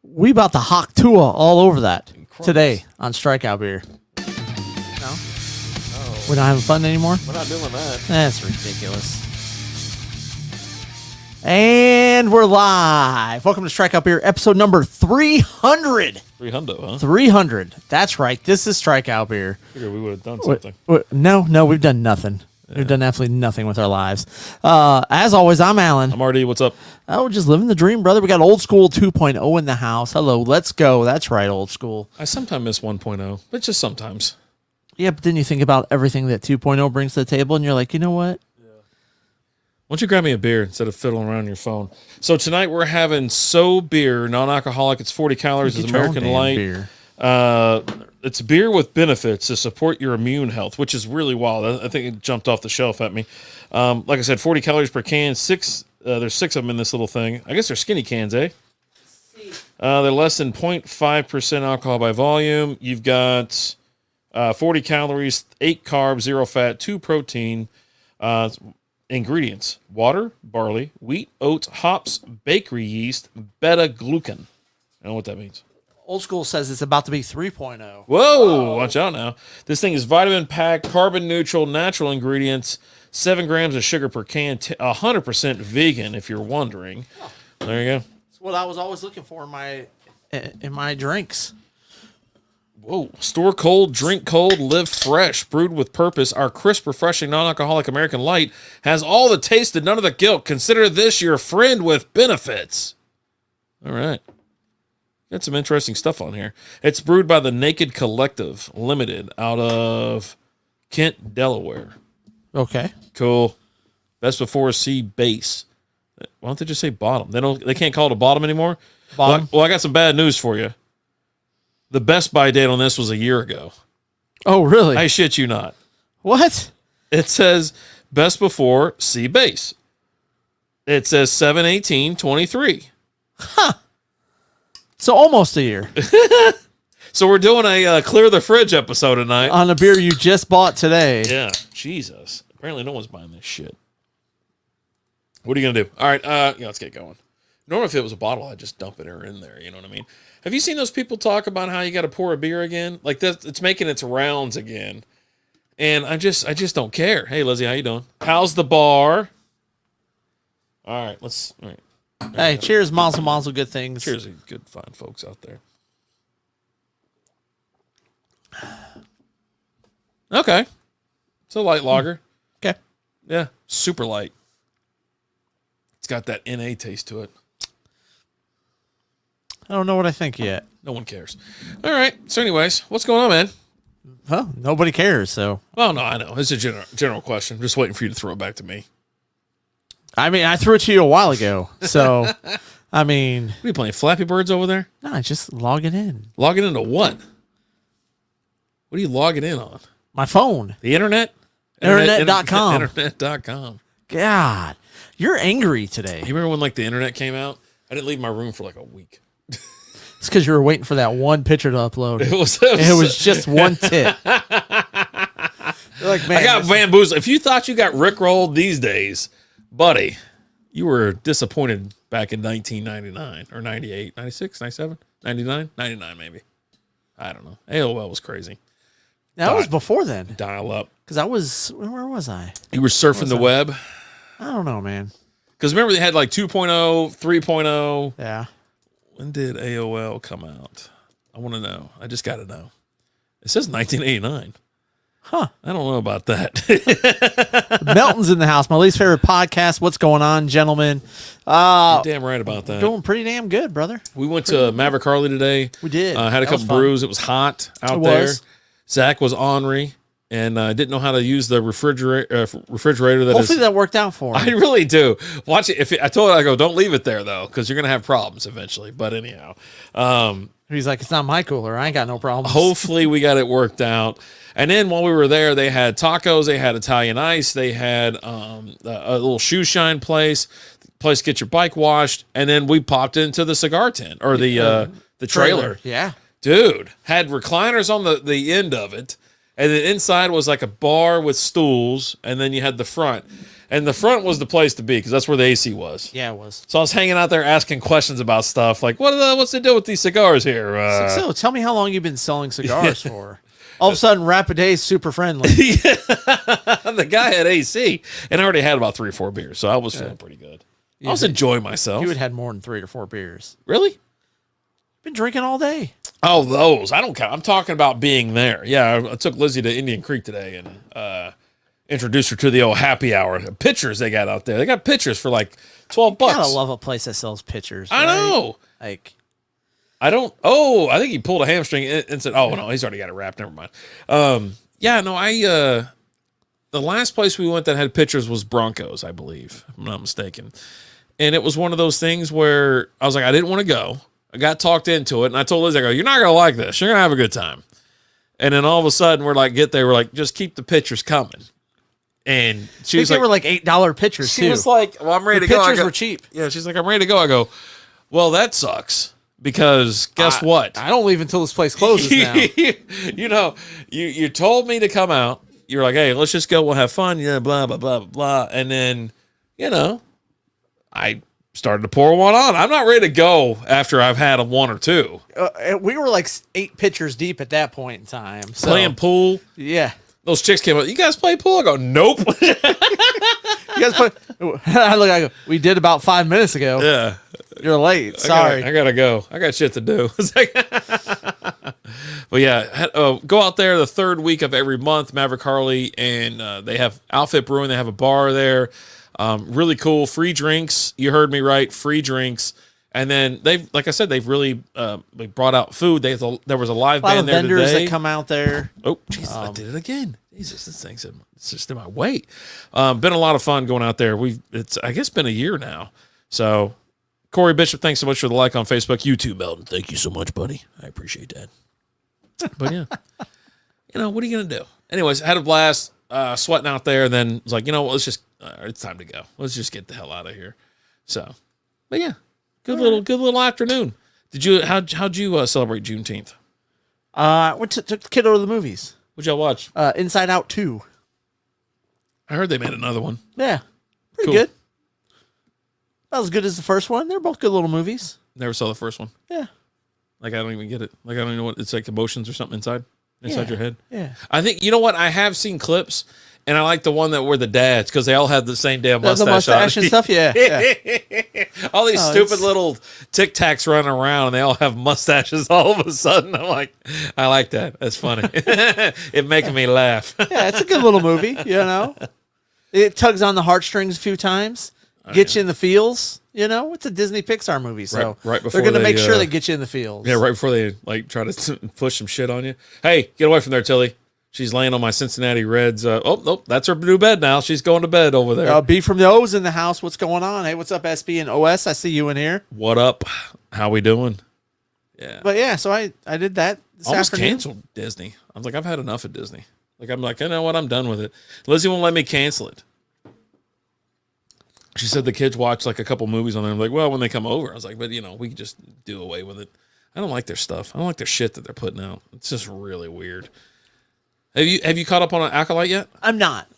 We about to hawk Tuah all over that today on Strikeout Beer. No? Oh. We're not having fun anymore? We're not doing that. That's ridiculous. And we're live. Welcome to Strikeout Beer, episode number 300. 300, huh? 300. That's right. This is Strikeout Beer. Figured we would have done something. No, we've done nothing. Yeah. We've done absolutely nothing with our lives. As always, I'm Alan. I'm RD. What's up? Oh, we're just living the dream, brother. We got Old School 2.0 in the house. Hello, let's go. That's right, Old School. I sometimes miss 1.0, but just sometimes. Yeah, but then you think about everything that 2.0 brings to the table, and you're like, you know what? Yeah. Why don't you grab me a beer instead of fiddling around your phone? So tonight we're having So Beer, non-alcoholic. It's 40 calories. It's American Light. Beer. It's beer with benefits to support your immune health, which is really wild. I think it jumped off the shelf at me. Like I said, 40 calories per can. There's 6 of them in this little thing. I guess they're skinny cans, eh? They're less than 0.5% alcohol by volume. You've got 40 calories, 8 carbs, 0 fat, 2 protein. Ingredients: water, barley, wheat, oats, hops, bakery yeast, beta-glucan. I don't know what that means. Old School says it's about to be 3.0. Whoa, watch out now. This thing is vitamin-packed, carbon-neutral, natural ingredients, 7 grams of sugar per can, 100% vegan, if you're wondering. Oh. There you go. That's what I was always looking for in my drinks. Whoa. Store cold, drink cold, live fresh. Brewed with purpose, our crisp, refreshing, non-alcoholic American Light has all the taste and none of the guilt. Consider this your friend with benefits. All right. Got some interesting stuff on here. It's brewed by the Naked Collective Limited out of Kent, Delaware. Okay. Cool. Best before C base. Why don't they just say bottom? They can't call it a bottom anymore? Bottom. Well, I got some bad news for you. The best buy date on this was a year ago. Oh, really? I shit you not. What? It says best before C base. It says 7/18/23. Huh. So almost a year. So we're doing a clear the fridge episode tonight. On a beer you just bought today. Yeah. Jesus. Apparently no one's buying this shit. What are you going to do? All right. Let's get going. Normally if it was a bottle, I'd just dump it in there. You know what I mean? Have you seen those people talk about how you got to pour a beer again? Like that, it's making its rounds again. And I just don't care. Hey, Lizzie, how you doing? How's the bar? All right. All right. Hey, cheers, mazel, good things. Cheers, good, fine folks out there. Okay. It's a light lager. Okay. Yeah, super light. It's got that NA taste to it. I don't know what I think yet. No one cares. All right. So anyways, what's going on, man? Well, nobody cares, so. Well, no, I know. It's a general question. I'm just waiting for you to throw it back to me. I mean, I threw it to you a while ago, so, I mean. What are you playing, Flappy Birds over there? No, just log it in. Logging into what? What are you logging in on? My phone. The internet? Internet.com. Internet.com. God, you're angry today. You remember when, like, the internet came out? I didn't leave my room for, like, a week. It's because you were waiting for that one picture to upload. It was just one tip. Like, man, I got bamboozled. If you thought you got rickrolled these days, buddy, You were disappointed back in 1999 or 98, 96, 97, 99, 99 maybe. I don't know. AOL was crazy. That was before then. Dial up. Because where was I? You were surfing the web? I don't know, man. Because remember they had like 2.0, 3.0. Yeah. When did AOL come out? I want to know. I just got to know. It says 1989. Huh. I don't know about that. Melton's in the house. My least favorite podcast. What's going on, gentlemen? You're damn right about that. Doing pretty damn good, brother. We went to Maverick Harley today. We did. Had a couple brews. It was hot out there. Zach was ornery and didn't know how to use the refrigerator. Hopefully that worked out for him. I really do. Watch it. I told her, I go, don't leave it there though, because you're gonna have problems eventually. But anyhow, he's like, it's not my cooler. I ain't got no problems. Hopefully we got it worked out. And then while we were there, they had tacos, they had Italian ice, they had a little shoe shine place to get your bike washed, and then we popped into the cigar tent or the trailer. Yeah. Dude, had recliners on the end of it, and then inside was like a bar with stools, and then you had the front. And the front was the place to be because that's where the AC was. Yeah, it was. So I was hanging out there asking questions about stuff like, what's the deal with these cigars here? So tell me how long you've been selling cigars for. All of a sudden, Rapid Day's super friendly. The guy had AC, and I already had about 3 or 4 beers, so I was feeling pretty good. I was enjoying myself. You had had more than 3 or 4 beers. Really? Been drinking all day. Oh, those. I don't count. I'm talking about being there. Yeah, I took Lizzie to Indian Creek today and introduced her to the old happy hour. The pitchers they got out there. They got pitchers for like $12. Gotta love a place that sells pitchers. I know. Like, I don't. Oh, I think he pulled a hamstring and said, "Oh no, he's already got it wrapped. Never mind." Yeah, no. The last place we went that had pitchers was Broncos, I believe, if I'm not mistaken. And it was one of those things where I was like, I didn't want to go. I got talked into it, and I told Liz, I go, "You're not gonna like this. You're gonna have a good time." And then all of a sudden, we're like, we're like, just keep the pitchers coming. And she was like, they were like $8 pitchers she too. was like, "Well, I'm ready to the go." Pitchers were cheap. Yeah, she's like, "I'm ready to go." I go, "Well, that sucks." Because guess what? I don't leave until this place closes now. You know, you told me to come out. You're like, hey, let's just go. We'll have fun. Yeah, blah, blah, blah, blah. And then, I started to pour one on. I'm not ready to go after I've had a 1 or 2. We were like 8 pitchers deep at that point in time. So. Playing pool. Yeah. Those chicks came up. You guys play pool? I go, nope. You guys play? I go, we did about 5 minutes ago. Yeah. You're late. Sorry. I gotta go. I got shit to do. But yeah, go out there the 3rd week of every month, Maverick Harley, and they have Outfit Brewing. They have a bar there. Really cool. Free drinks. You heard me right. Free drinks. And then like I said, they've really they brought out food. There was a live band there vendors today. that come out there. Oh, Jesus, I did it again. Jesus, this thing's it's just in my way. Been a lot of fun going out there. It's I guess been a year now. So Corey Bishop, thanks so much for the like on Facebook. You too, Melton. Thank you so much, buddy. I appreciate that. But yeah, what are you gonna do? Anyways, I had a blast, sweating out there. And then was like, let's just it's time to go. Let's just get the hell out of here. So, but yeah, good little afternoon. How'd you celebrate Juneteenth? Took the kid over to the movies. What'd y'all watch? Inside Out 2. I heard they made another one. Yeah, pretty good. Not as good as the first one. They're both good little movies. Never saw the first one. Yeah. Like, I don't even get it. Like, I don't even know what it's like, emotions or something inside your head. Yeah. I think, you know what? I have seen clips, and I like the one that were the dads because they all had the same damn mustache. The mustache and stuff, yeah. All these stupid little Tic Tacs running around, and they all have mustaches all of a sudden. I'm like, I like that. That's funny. It making me laugh. Yeah, it's a good little movie, It tugs on the heartstrings a few times. Get you in the feels, It's a Disney Pixar movie, so right before they're going to make sure they get you in the feels. Yeah, right before they try to push some shit on you. Hey, get away from there, Tilly. She's laying on my Cincinnati Reds. Nope, that's her new bed now. She's going to bed over there. B from the O's in the house. What's going on? Hey, what's up, SB and OS? I see you in here. What up? How we doing? Yeah. But yeah, so I did that this almost afternoon. Canceled Disney. I was like, I've had enough of Disney. I'm like, you know what? I'm done with it. Lizzie won't let me cancel it. She said the kids watch like a couple movies on there. I'm like, well, when they come over, I was like, but we can just do away with it. I don't like their stuff. I don't like their shit that they're putting out. It's just really weird. Have you caught up on an Acolyte yet? I'm not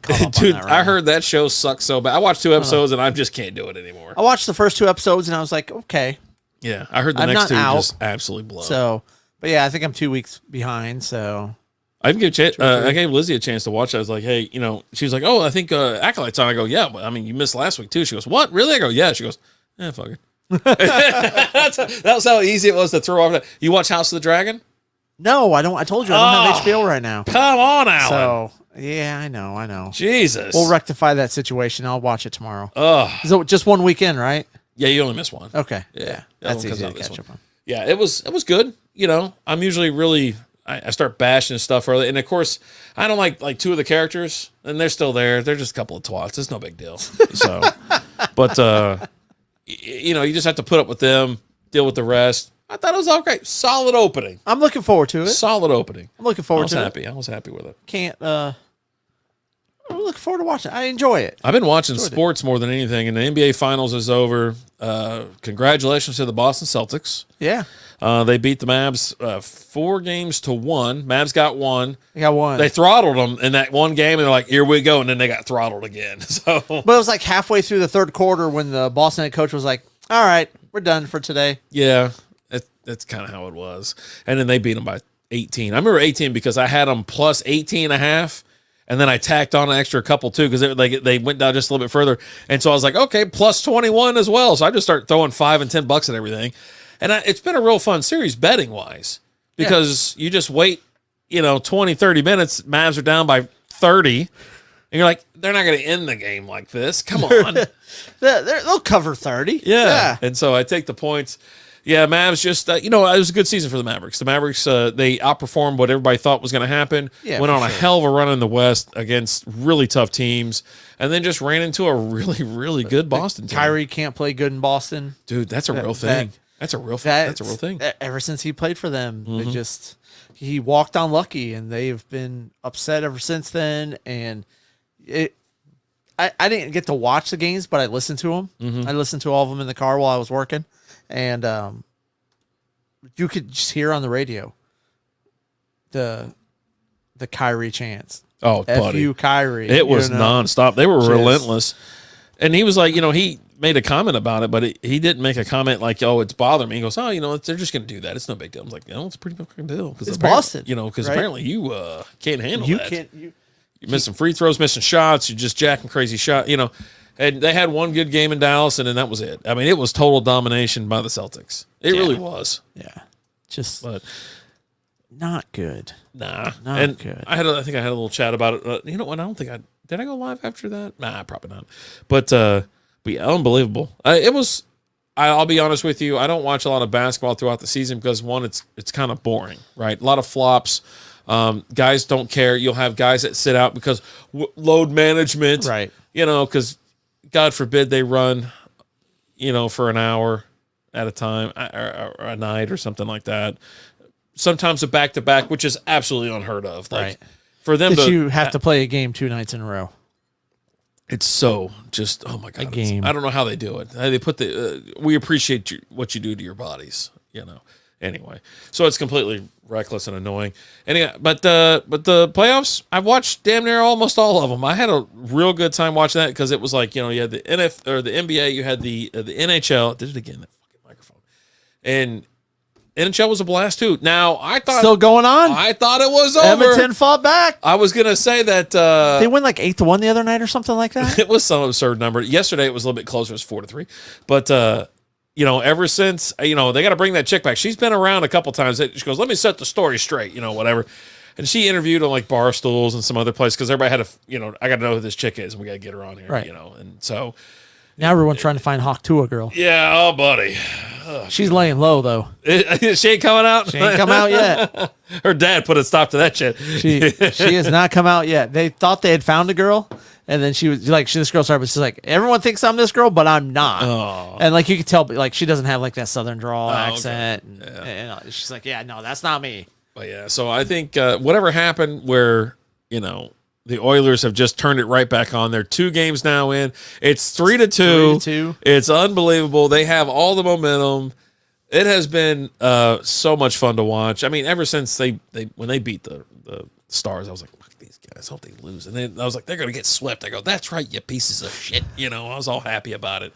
caught up Dude, on that right I heard that show sucks so bad. I watched 2 episodes and I just can't do it anymore. I watched the first 2 episodes and I was like, okay. Yeah, I heard the I'm next not 2 out. just absolutely blow. So, but yeah, I think I'm 2 weeks behind. So I gave Lizzie a chance to watch it. I was like, hey, she was like, oh, I think Acolyte's on. I go, yeah, but I mean, you missed last week too. She goes, what? Really? I go, yeah. She goes, fuck it. That was how easy it was to throw off that. You watch House of the Dragon? no, I don't. I told you I don't have HBO right now. Come on, Alan. So yeah, I know. Jesus. We'll rectify that situation. I'll watch it tomorrow. Ugh. So just one weekend, right? Yeah, you only missed one. Okay. Yeah. That's one comes easy to out this catch one. up on. Yeah, it was good. I'm usually really I start bashing stuff early, and of course I don't like 2 of the characters, and they're still there. They're just a couple of twats. It's no big deal. So, but you just have to put up with them, deal with the rest. I thought it was okay. Solid opening. I'm looking forward to it. Solid opening. I'm looking forward to it. I was happy with it. I'm looking forward to watching it. I enjoy it. I've been watching sports more than anything, and the NBA Finals is over. Congratulations to the Boston Celtics. Yeah. They beat the Mavs 4-1. Mavs got 1. They got 1. They throttled them in that one game, and they're like, here we go. And then they got throttled again. So, But it was like halfway through the third quarter when the Boston head coach was like, all right, we're done for today. yeah, that's kind of how it was. And then they beat them by 18. I remember 18 because I had them plus 18.5. And then I tacked on an extra couple too because they went down just a little bit further. And so I was like, okay, plus 21 as well. So I just start throwing $5 and $10 at everything. And it's been a real fun series betting wise because you just wait, 20, 30 minutes. Mavs are down by 30. And you're like, they're not going to end the game like this. Come on. They'll cover 30. Yeah. And so I take the points. Yeah, Mavs just, it was a good season for the Mavericks. The Mavericks, they outperformed what everybody thought was going to happen. Yeah, went on a hell of a run in the West against really tough teams, and then just ran into a really, really good Boston team. Kyrie can't play good in Boston. Dude, that's a real thing. That's a real thing. Ever since he played for them, he walked on lucky, and they've been upset ever since then. And I didn't get to watch the games, but I listened to them. I listened to all of them in the car while I was working. And you could just hear on the radio the Kyrie chants. Oh, F buddy. you, Kyrie. It was nonstop. They were Just relentless. And he was like, he made a comment about it, but he didn't make a comment like, oh, it's bothering me. He goes, oh, they're just going to do that. It's no big deal. I was like, it's a pretty big deal. It's Boston. Because right? apparently you can't handle You that. can't. You're missing free throws, missing shots. You're just jacking crazy shot. And they had one good game in Dallas, and then that was it. I mean, it was total domination by the Celtics. It really was. Yeah. Just But not good. nah. Not good. I think I had a little chat about it. You know what? I don't think did I go live after that? Nah, probably not. But yeah, unbelievable. It was. I'll be honest with you. I don't watch a lot of basketball throughout the season because one, it's kind of boring, right? A lot of flops. Guys don't care. You'll have guys that sit out because load management, Right. Because God forbid they run, for an hour at a time or a night or something like that. Sometimes a back-to-back, which is absolutely unheard of. Like, Right. For them you have to play a game 2 nights in a row. it's so just, oh my God. A game. I don't know how they do it. They put we appreciate what you do to your bodies, Anyway, so it's completely reckless and annoying. Anyway, but the playoffs, I've watched damn near almost all of them. I had a real good time watching that because it was like, you had the the NBA, you had the NHL. I did it again, that fucking microphone. And NHL was a blast too. Now I thought Still going on. I thought it was over. Edmonton fought back. I was gonna say that They win like 8-1 the other night or something like that. it was some absurd number. Yesterday it was a little bit closer. It was 4-3. But ever since, they got to bring that chick back. She's been around a couple times. She goes, let me set the story straight, whatever. And she interviewed on like bar stools and some other place because everybody had I got to know who this chick is and we got to get her on here, Right. And so. Now everyone's trying to find Hawk Tuah girl. Yeah, oh, buddy. She's laying low though. She ain't coming out? She ain't come out yet. Her dad put a stop to that shit. She has not come out yet. They thought they had found a girl, and then she was like, this girl started, but she's like, everyone thinks I'm this girl, but I'm not. Oh. And like you could tell, like she doesn't have like that southern drawl Okay. accent. Yeah. And she's like, yeah, no, that's not me. But yeah, so I think whatever happened where, the Oilers have just turned it right back on. They're 2 games now in. It's 3-2. 3-2. It's unbelievable. They have all the momentum. It has been so much fun to watch. I mean, ever since when they beat the Stars. I was like, fuck these guys. Hope they lose. And then I was like, they're going to get swept. I go, that's right, you pieces of shit. You know, I was all happy about it.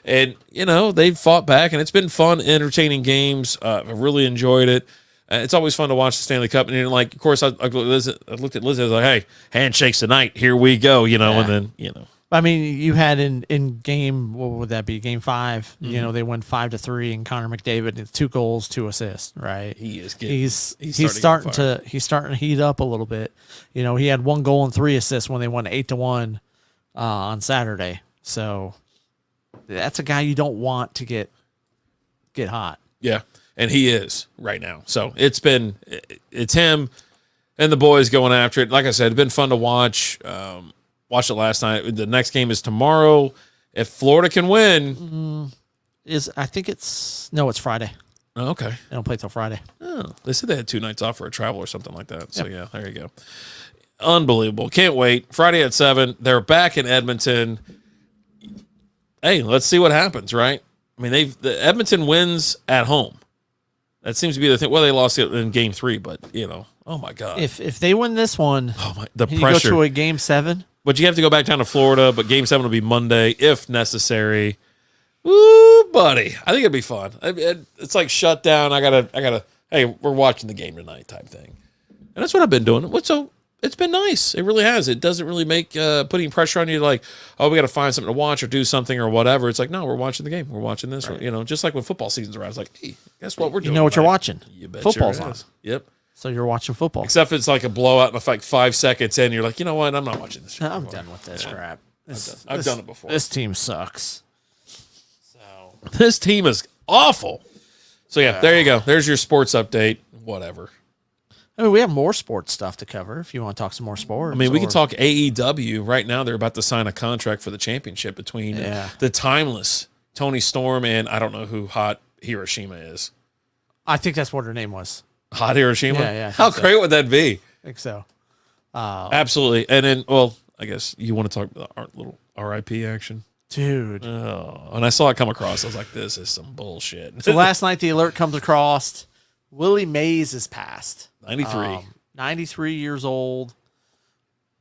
And, you know, they fought back, and it's been fun, entertaining games. I really enjoyed it. It's always fun to watch the Stanley Cup. And, like, of course, I looked at Liz. I was like, hey, handshakes tonight. Here we go, you know, and then, you know. I mean, you had in game, what would that be? Game 5, you know, they won 5-3, and Connor McDavid 2 goals, 2 assists, right? He's starting to heat up a little bit. You know, he had 1 goal and 3 assists when they won 8-1 on Saturday. So that's a guy you don't want to get hot. Yeah, and he is right now. So it's him and the boys going after it. Like I said, it's been fun to watch. Watched it last night. The next game is tomorrow. If Florida can win, it's Friday. Oh, okay. They don't play till Friday. Oh, they said they had 2 nights off for a travel or something like that. So yeah, there you go. Unbelievable. Can't wait. Friday at 7. They're back in Edmonton. Hey, let's see what happens, right? I mean, the Edmonton wins at home. That seems to be the thing. Well, they lost it in game 3, but you know, oh my God. If they win this one, the you pressure. go to a game 7. But you have to go back down to Florida, but game 7 will be Monday if necessary. Ooh, buddy. I think it'd be fun. It's like shut down. I gotta, hey, we're watching the game tonight type thing. And that's what I've been doing. So it's been nice. It really has. It doesn't really make putting pressure on you like, oh, we got to find something to watch or do something or whatever. It's like, no, we're watching the game. We're watching this. Right. You know, just like when football season's around. It's like, hey, guess what we're doing? You know what tonight? you're watching. You bet Football's sure on. Yep. So you're watching football. Except if it's like a blowout and like 5 seconds in, you're like, you know what? I'm not watching this. I'm done with this crap. I've done it before. This team sucks. This team is awful. So, yeah, there you go. There's your sports update. Whatever. I mean, we have more sports stuff to cover if you want to talk some more sports. I mean, we can talk AEW. Right now, they're about to sign a contract for the championship between the timeless Tony Storm and I don't know who Hot Hiroshima is. I think that's what her name was. Hot Hiroshima? Yeah. How great would that be? I think so. Absolutely. And then, well, I guess you want to talk about our little RIP action? Dude. Oh, and I saw it come across. I was like, this is some bullshit. So last night, the alert comes across. Willie Mays is passed. 93. 93 years old.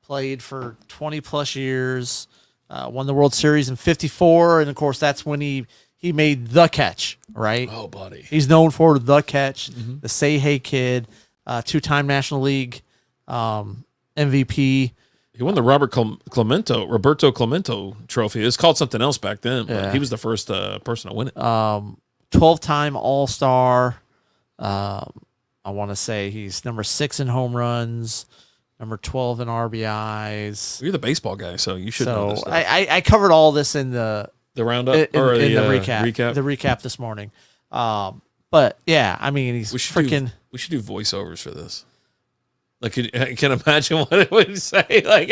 Played for 20-plus years. Won the World Series in 54. And, of course, that's when he made the catch, right? Oh, buddy. He's known for the catch, the Say Hey Kid, 2-time National League MVP. He won the Roberto Clemente trophy. It was called something else back then, but he was the first person to win it. 12-time All-Star. I want to say he's number 6 in home runs, number 12 in RBIs. You're the baseball guy, so you should know this stuff. I covered all this in the roundup or the recap. The recap this morning. But yeah, I mean, he's freaking. We should do voiceovers for this. Like, I can imagine what it would say. Like,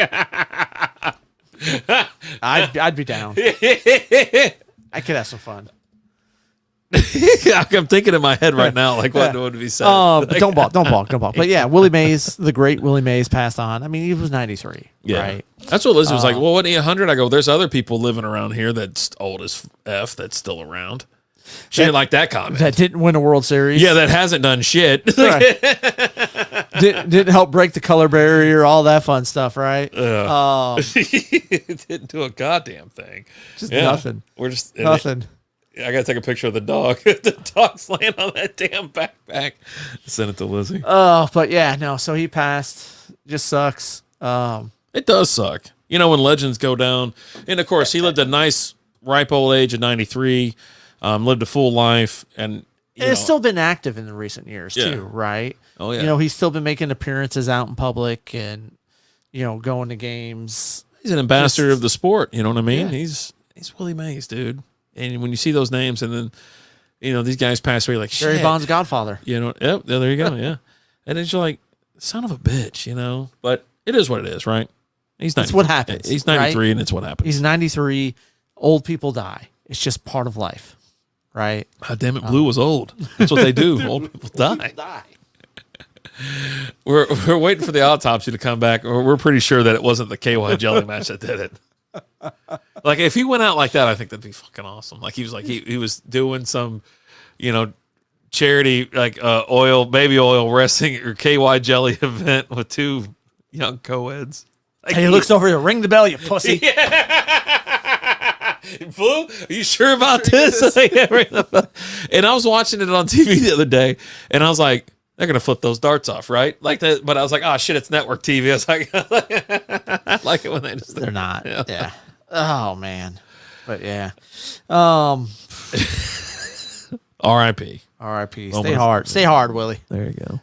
I'd be down. I could have some fun. I'm thinking in my head right now, like what would be said. But don't balk. But yeah, Willie Mays, the great Willie Mays, passed on. I mean, he was 93. Yeah, right? That's what Liz was like. Well, wasn't he 100? I go, there's other people living around here that's old as F that's still around. She didn't like that comment. That didn't win a World Series. Yeah, that hasn't done shit. Right. didn't help break the color barrier, all that fun stuff, right? It didn't do a goddamn thing. Just nothing. We're just nothing. I gotta take a picture of the dog. The dog's laying on that damn backpack. Send it to Lizzie. Oh, but yeah, no. So he passed. Just sucks. It does suck. You know, when legends go down. And of course, he lived a nice, ripe old age of 93. Lived a full life, and it's still been active in the recent years too, right? Oh yeah. You know, he's still been making appearances out in public, and going to games. He's an ambassador of the sport. You know what I mean? Yeah. He's Willie Mays, dude. And when you see those names, and then these guys pass away, like Barry shit. Bonds' godfather. Yep. There you go. Yeah. And it's like, son of a bitch, But it is what it is, right? He's 93. That's what happens. He's 93, right? and it's what happens. He's 93. Old people die. It's just part of life. Right. God damn it, Blue was old. That's what they do. Old people die. We're waiting for the autopsy to come back, or we're pretty sure that it wasn't the KY jelly match that did it. Like if he went out like that, I think that'd be fucking awesome. Like he was he was doing some, charity like baby oil wrestling or KY jelly event with 2 young co-eds. Like, he looks over here. Ring the bell, you pussy. Blue, are you sure about this? And I was watching it on TV the other day, and I was like, they're gonna flip those darts off, right? Like that. But I was like, oh shit, it's network TV. I was like, I like it when they just. They're not. Yeah. Oh man. But yeah. R.I.P. R.I.P. Stay hard. Stay hard, Willie. There you go.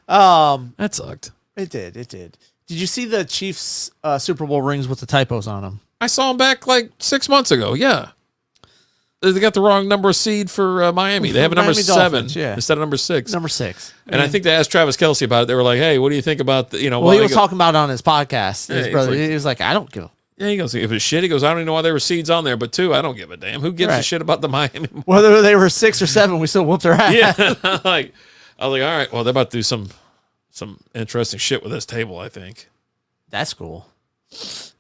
That sucked. It did. Did you see the Chiefs Super Bowl rings with the typos on them? I saw them back like 6 months ago. Yeah. They got the wrong number of seed for Miami. They have a number Miami 7 Dolphins, yeah. instead of number 6. Number 6. And I think they asked Travis Kelce about it. They were like, hey, what do you think about the, Well, he was talking about it on his podcast. His brother, like, he was like, I don't give a. Yeah, he goes, if it's shit, he goes, I don't even know why there were seeds on there, but 2, I don't give a damn. Who gives a shit about the Miami? Whether they were 6 or 7, we still whooped their ass. Yeah. I was like, all right, well, they're about to do some interesting shit with this table, I think. That's cool.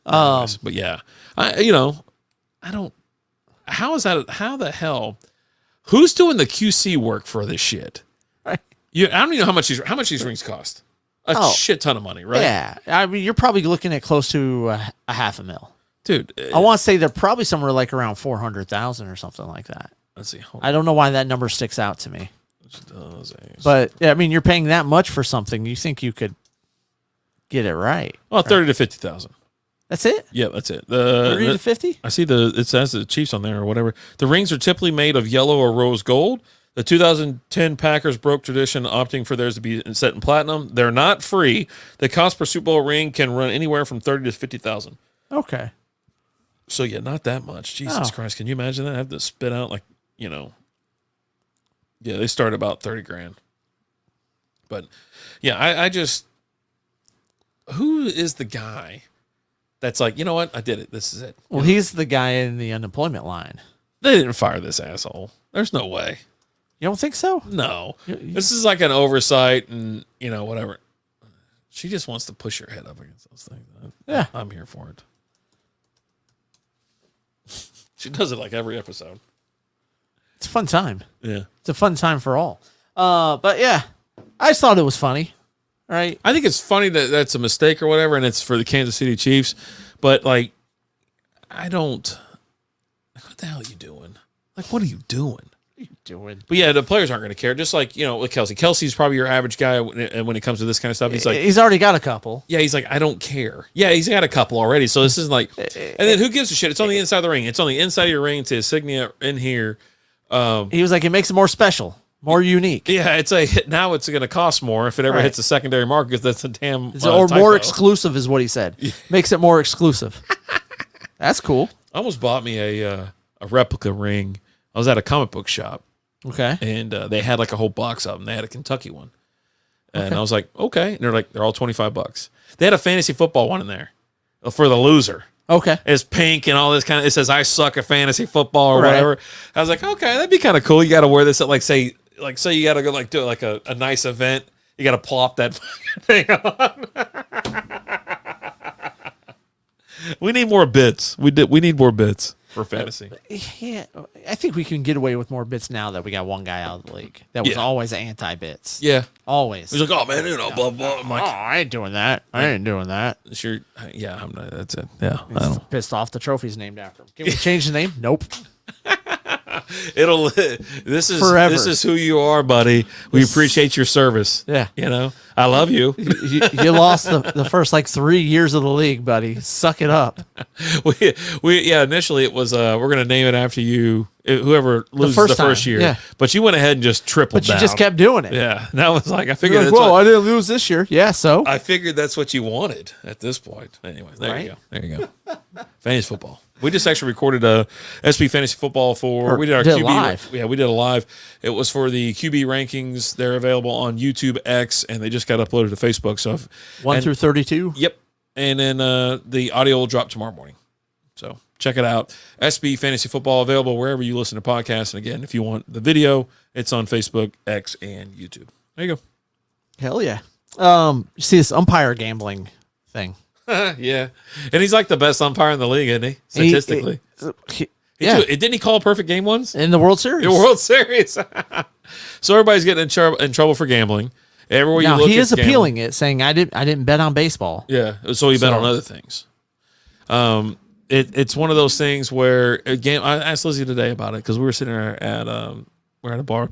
But yeah, how the hell, who's doing the QC work for this shit? Right. I don't even know how much these rings cost. A shit ton of money, right? Yeah. I mean, you're probably looking at close to a $500,000. Dude. I want to say they're probably somewhere like around 400,000 or something like that. Let's see. I don't know why that number sticks out to me. But yeah, I mean, you're paying that much for something. You think you could get it right? Well, 30 to 50,000. That's it? Yeah, that's it. 30 to 50? I see it says the Chiefs on there or whatever. The rings are typically made of yellow or rose gold. The 2010 Packers broke tradition, opting for theirs to be set in platinum. They're not free. The cost per Super Bowl ring can run anywhere from 30 to 50,000. Okay. So yeah, not that much. Jesus Christ, can you imagine that? I have to spit out Yeah, they start about 30 grand. But yeah, I just, who is the guy that's like, you know what? I did it. This is it. Well, he's the guy in the unemployment line. They didn't fire this asshole. There's no way. You don't think so? No. This is like an oversight and, whatever. She just wants to push her head up against those things. Yeah. I'm here for it. She does it like every episode. It's a fun time. Yeah. It's a fun time for all. But yeah, I just thought it was funny. Right. I think it's funny that that's a mistake or whatever, and it's for the Kansas City Chiefs. But, what the hell are you doing? What are you doing? But yeah, the players aren't going to care. Just like, with Kelce. Kelce's probably your average guy when it comes to this kind of stuff. He's like, he's already got a couple. Yeah, he's like, I don't care. Yeah, he's got a couple already. So this isn't like, and then who gives a shit? It's on the inside of the ring. It's on the inside of your ring to insignia in here. He was like, it makes it more special, more unique. Yeah, now it's going to cost more if it ever hits a secondary market because that's a damn or more exclusive is what he said. Makes it more exclusive. That's cool. I almost bought me a replica ring. I was at a comic book shop. Okay. And they had a whole box of them. They had a Kentucky one. And I was like, okay. And they're all $25. They had a fantasy football one in there for the loser. Okay. It's pink and all this kind of, it says, I suck at fantasy football or whatever. I was like, okay, that'd be kind of cool. You got to wear this at say you got to go do a nice event. You got to plop that thing on. We need more bits. We need more bits for fantasy. Yeah, I think we can get away with more bits now that we got one guy out of the league that was always anti-bits. Yeah, always. He's like, oh man, blah blah. I'm like, I ain't doing that. I ain't doing that. Sure. Yeah, I'm not. That's it. Yeah, He's pissed off. The trophy's named after him. Can we change the name? Nope. This is forever. This is who you are, buddy. We appreciate your service. Yeah. I love you. You lost the first 3 years of the league, buddy. Suck it up. Initially it was we're gonna name it after you, whoever loses the first year. Yeah. But you went ahead and just tripled down. But you just kept doing it. Yeah. That was I figured I didn't lose this year. Yeah, so I figured that's what you wanted at this point. Anyway, there you go. Fantasy football. We just actually recorded a SB Fantasy Football we did our QB live. Yeah, we did a live. It was for the QB rankings. They're available on YouTube X, and they just got uploaded to Facebook. So 1 through 32. Yep, and then the audio will drop tomorrow morning. So check it out. SB Fantasy Football available wherever you listen to podcasts. And again, if you want the video, it's on Facebook, X, and YouTube. There you go. Hell yeah. You see this umpire gambling thing. Yeah, and he's the best umpire in the league, isn't he? Statistically, Didn't he call a perfect game once? In the World Series. The World Series. So everybody's getting in trouble for gambling. Everywhere now, you look, he is appealing gambling. it, saying I didn't bet on baseball. Yeah, so he bet on other things. It's one of those things where, again, I asked Lizzie today about it because we were sitting there we're at a bar,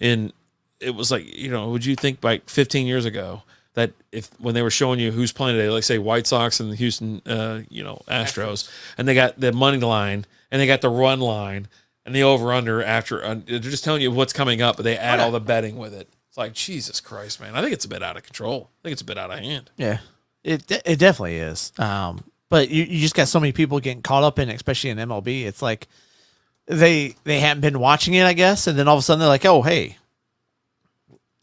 and it was like, would you think like 15 years ago that when they were showing you who's playing today, like say White Sox and the Houston, Astros, and they got the money line and they got the run line and the over under after, they're just telling you what's coming up, but they add all the betting with it. It's like, Jesus Christ, man. I think it's a bit out of control. I think it's a bit out of hand. Yeah, it definitely is. But you just got so many people getting caught up in it, especially in MLB. It's like they haven't been watching it, I guess, and then all of a sudden they're like, oh, hey,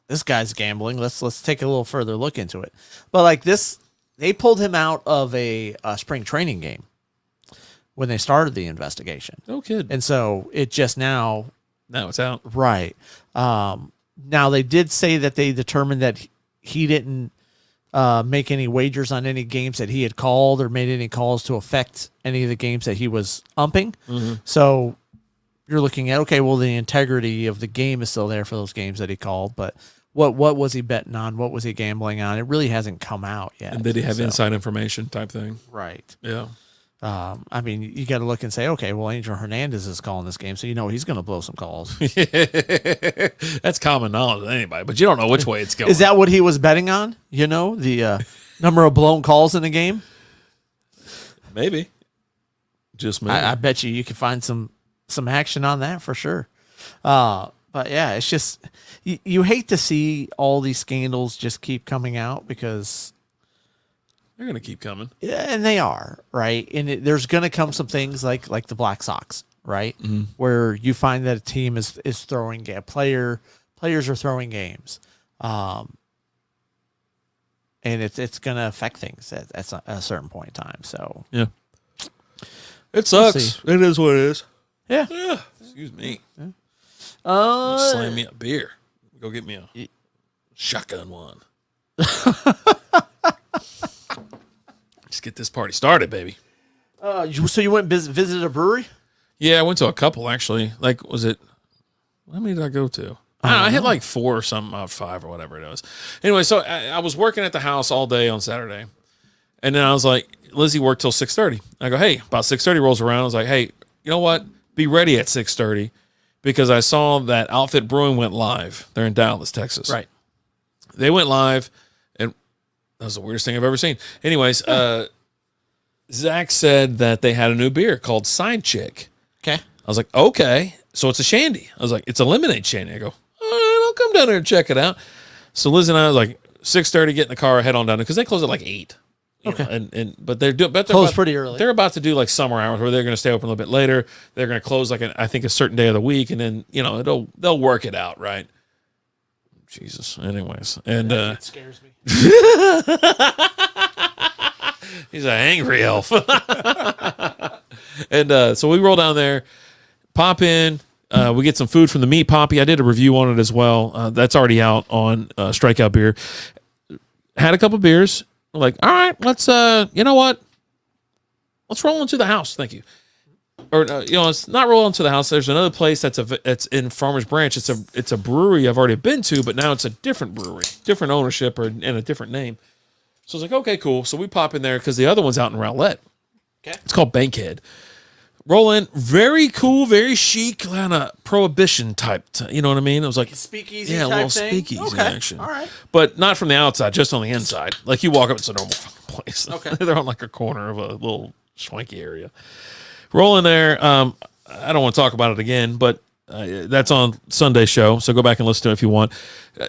this guy's gambling. Let's take a little further look into it. But like this, they pulled him out of a spring training game when they started the investigation. No kid. And so it just now it's out. Right. Now, they did say that they determined that he didn't make any wagers on any games that he had called or made any calls to affect any of the games that he was umping. Mm-hmm. So you're looking at, okay, well, the integrity of the game is still there for those games that he called, but what was he betting on? What was he gambling on? It really hasn't come out yet. And did he have inside information type thing? Right. Yeah. I mean, you got to look and say, okay, well, Angel Hernandez is calling this game, so he's going to blow some calls. That's common knowledge to anybody, but you don't know which way it's going. Is that what he was betting on? The number of blown calls in the game? Maybe. Just maybe. I bet you can find some action on that for sure. But yeah, it's just you hate to see all these scandals just keep coming out because they're going to keep coming. Yeah, and they are, right? And there's going to come some things like the Black Sox, right? Mm-hmm. Where you find that a team is throwing players are throwing games. And it's going to affect things at a certain point in time. So, yeah. It sucks. It is what it is. Yeah. Excuse me. Yeah. Slam me a beer. Go get me a shotgun one. Just get this party started, baby. So you went and visited a brewery? Yeah, I went to a couple actually. Like, was it? How many did I go to? I hit like 4 or something out of 5 or whatever it was. Anyway, so I was working at the house all day on Saturday, and then I was like, Lizzie worked till 6:30. I go, hey, about 6:30 rolls around. I was like, hey, you know what? Be ready at 6:30 because I saw that Outfit Brewing went live. They're in Dallas, Texas. Right. They went live, and that was the weirdest thing I've ever seen. Anyways, Zach said that they had a new beer called Side Chick. Okay. I was like, okay. So it's a shandy. I was like, it's a lemonade shandy. I go, all right, I'll come down there and check it out. So Liz and I was like, 6:30, get in the car, head on down there because they close at like 8. Okay. But they're close pretty early. They're about to do like summer hours where they're going to stay open a little bit later. They're going to close like I think a certain day of the week, and then they'll work it out, right? Jesus. Anyways, and it scares me. He's an angry elf. And so we roll down there, pop in. We get some food from the Meat Poppy. I did a review on it as well. That's already out on Strikeout Beer. Had a couple beers. We're like, all right, let's, you know what? Let's roll into the house. Thank you. Or, it's not roll into the house. There's another place that's in Farmers Branch. It's a brewery I've already been to, but now it's a different brewery, different ownership and a different name. So I was like, okay, cool. So we pop in there because the other one's out in Rowlett. Okay. It's called Bankhead. Roll in, very cool, very chic, kind of prohibition type. You know what I mean? It was like speakeasy. Yeah, type a little thing? speakeasy action. All right. But not from the outside, just on the inside. Like you walk up, it's a normal fucking place. Okay. They're on like a corner of a little swanky area. Roll in there. I don't want to talk about it again, but that's on Sunday's show, so go back and listen to it if you want.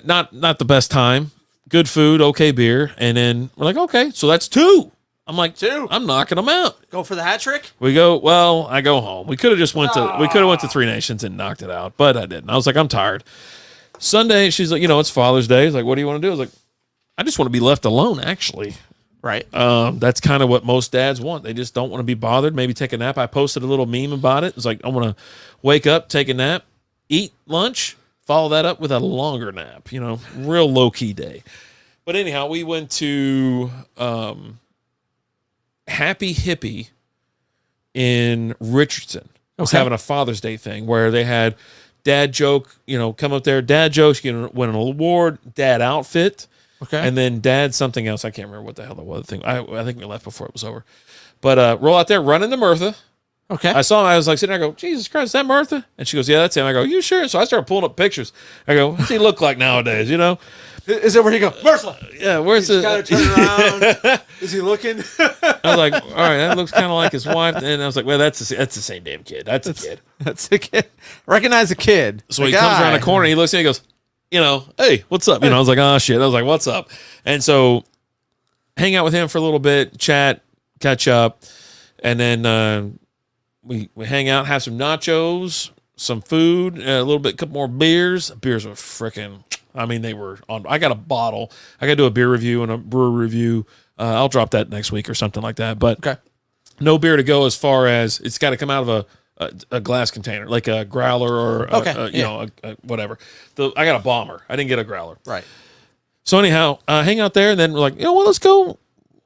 Not the best time. Good food, okay beer, and then we're like, okay, so that's 2. I'm like, 2. I'm knocking them out. Go for the hat trick? We go, well, I go home. We could have just went to Three Nations and knocked it out, but I didn't. I was like, I'm tired. Sunday, she's like, it's Father's Day. It's like, what do you want to do? I was like, I just want to be left alone, actually. Right. That's kind of what most dads want. They just don't want to be bothered. Maybe take a nap. I posted a little meme about it. It's like, I want to wake up, take a nap, eat lunch, follow that up with a longer nap, real low key day. But anyhow, we went to, Happy Hippie in Richardson. was having a Father's Day thing where they had dad joke, come up there, dad jokes, win an award, dad outfit. Okay. And then dad something else. I can't remember what the hell it was. I think we left before it was over. But roll out there, run into Martha. Okay. I saw him. I was like sitting there. I go, Jesus Christ, is that Martha? And she goes, yeah, that's him. I go, you sure? So I started pulling up pictures. I go, what's he look like nowadays? Is it where you go, Martha? Yeah, where's the? Kind of turn around. Is he looking? I was like, all right, that looks kind of like his wife. And I was like, well, that's the same damn kid. That's a kid. That's a kid. Recognize a kid. So he comes around the corner. He looks at me. He goes, hey, what's up? I was like, oh shit. I was like, what's up? And so hang out with him for a little bit, chat, catch up, and then we hang out, have some nachos, some food, a little bit, couple more beers. Beers were freaking. I mean, they were on. I got a bottle. I got to do a beer review and a brewer review. I'll drop that next week or something like that. But no beer to go as far as it's got to come out of a glass container, like a growler or whatever. I got a bomber. I didn't get a growler. Right. So anyhow, hang out there, and then we're like, let's go.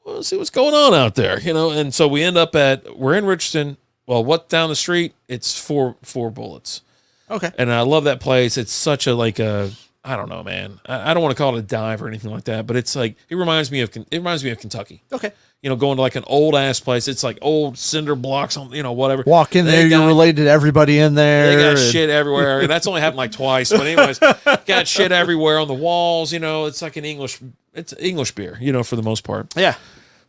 Let's see what's going on out there, And so we end up we're in Richardson. Well, what down the street? It's four bullets. Okay. And I love that place. It's such a I don't know, man. I don't want to call it a dive or anything like that, but it's like it reminds me of Kentucky. Okay. Going to like an old ass place. It's like old cinder blocks, whatever. Walk in there, you're related to everybody in there. They got shit everywhere. And that's only happened like twice. But anyways, got shit everywhere on the walls. It's like it's English beer, for the most part. Yeah.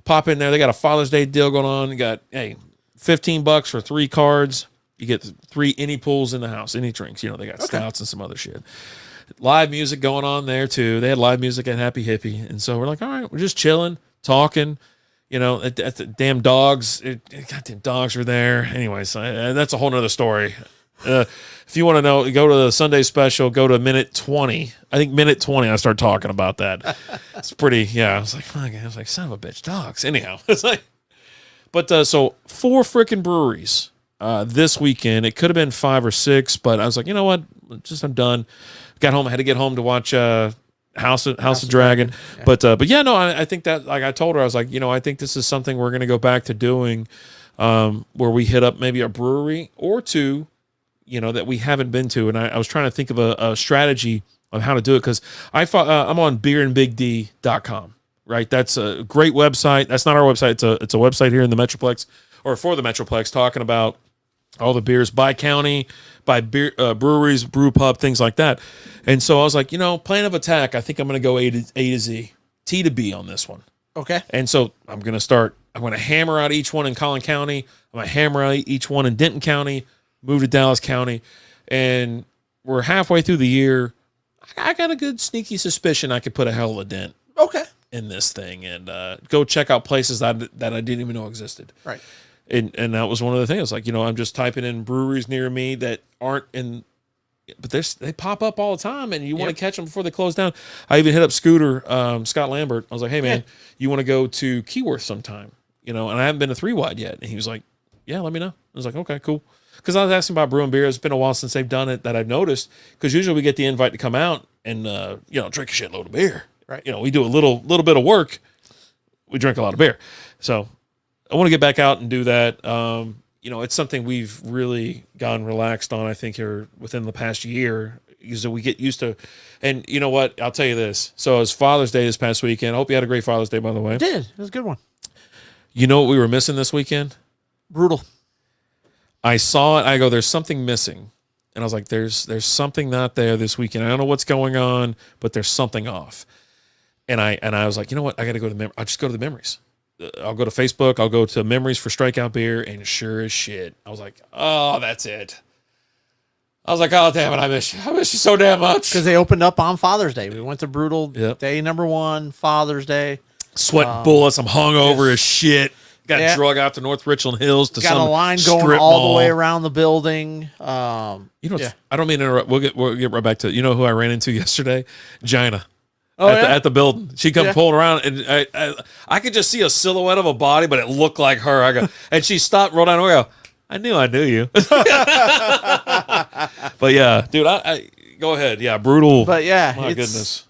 Pop in there. They got a Father's Day deal going on. You got, $15 for 3 cards. You get 3 any pools in the house, any drinks. They got stouts and some other shit. Live music going on there too. They had live music at Happy Hippie. And so we're like, all right, we're just chilling, talking. At the damn dogs. Goddamn dogs were there. Anyways, that's a whole nother story. If you want to know, go to the Sunday special, go to minute 20. I think minute 20, I start talking about that. It's pretty, I was like, fuck, I was like, son of a bitch, dogs. Anyhow, it's like, but so 4 freaking breweries this weekend. It could have been 5 or 6, but I was like, you know what? I'm done. Got home. I had to get home to watch House of Dragon. Yeah. But yeah, no, I think that, like I told her, I was like, I think this is something we're going to go back to doing, where we hit up maybe a brewery or 2, that we haven't been to. And I was trying to think of a strategy of how to do it. Cause I'm on beerandbigd.com, right? That's a great website. That's not our website. It's a website here in the Metroplex, or for the Metroplex, talking about all the beers by county, by beer, breweries, brew pub, things like that. And so I was like, plan of attack, I think I'm going to go A to Z, T to B on this one. Okay. And so I'm going to hammer out each one in Collin County. I'm going to hammer out each one in Denton County, move to Dallas County. And we're halfway through the year. I got a good sneaky suspicion I could put a hell of a dent in this thing and go check out places that I didn't even know existed. Right. And that was one of the things. Like, I'm just typing in breweries near me that aren't in, but they pop up all the time, and you want to catch them before they close down. I even hit up Scooter, Scott Lambert. I was like, hey, man, you want to go to Keyworth sometime? And I haven't been to 3 Wide yet. And he was like, yeah, let me know. I was like, okay, cool. Because I was asking about brewing beer. It's been a while since they've done it that I've noticed. Because usually we get the invite to come out and, drink a shitload of beer. Right. We do a little bit of work. We drink a lot of beer. So I want to get back out and do that. It's something we've really gotten relaxed on, I think, here within the past year, because we get used to. And you know what? I'll tell you this. So it was Father's Day this past weekend. I hope you had a great Father's Day, by the way. I did. It was a good one. You know what we were missing this weekend? Brutal. I saw it. I go, there's something missing. And I was like, there's something not there this weekend. I don't know what's going on, but there's something off. And I was like, you know what? I got to go to I'll just go to the memories. I'll go to Facebook. I'll go to Memories for Strikeout Beer, and sure as shit, I was like, oh, that's it. I was like, oh, damn it, I miss you. I miss you so damn much. Because they opened up on Father's Day. We went to Brutal Day number 1, Father's Day. Sweating bullets. I'm hungover as shit. Got drug out to North Richland Hills to some got a line going all the way around the building. I don't mean to interrupt. We'll get right back to it. You know who I ran into yesterday? Gina. At the building. She come pulling around, and I could just see a silhouette of a body, but it looked like her. I go, and she stopped, rolled down the window. I knew you. But yeah, dude, I go ahead. Yeah, brutal. But yeah, my goodness,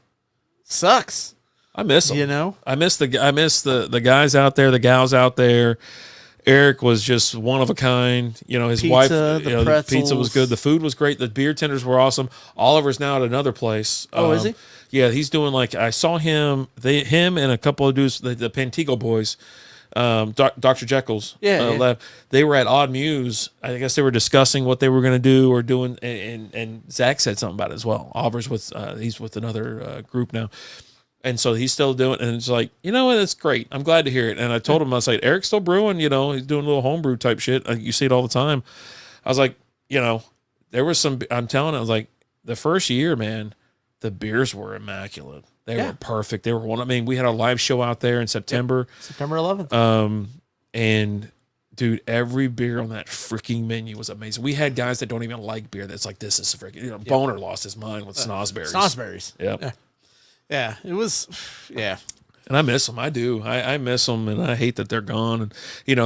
sucks. I miss them. I miss the guys out there, the gals out there, Eric was just one of a kind. You know, his Pizza, wife, the pizza was good. The food was great. The beer tenders were awesome. Oliver's now at another place. Oh, is he? Yeah, he's doing I saw him, him and a couple of dudes, the Pantigo boys, Dr. Jekyll's lab. They were at Odd Muse. I guess they were discussing what they were going to do or doing, and Zach said something about it as well. Oliver's he's with another group now. And so he's still doing it, and it's like, you know what, it's great. I'm glad to hear it. And I told him, I was like, Eric's still brewing, he's doing a little homebrew type shit. You see it all the time. I was like, there was I'm telling you, I was like, the first year, man, the beers were immaculate. They were perfect. They were we had a live show out there in September. September 11th. And dude, every beer on that freaking menu was amazing. We had guys that don't even like beer that's like, this is freaking, Boner lost his mind with Snosberries. Snosberries. Yep. Yeah, it was, yeah. And I miss them. I do. I miss them, and I hate that they're gone. And,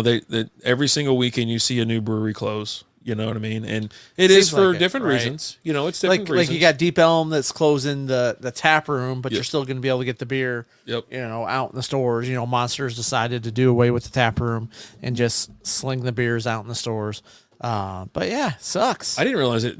they every single weekend you see a new brewery close. You know what I mean? And it is for different reasons. It's different reasons. Like you got Deep Elm that's closing the tap room, but you're still going to be able to get the beer, out in the stores. Monsters decided to do away with the tap room and just sling the beers out in the stores. But yeah, sucks. I didn't realize it,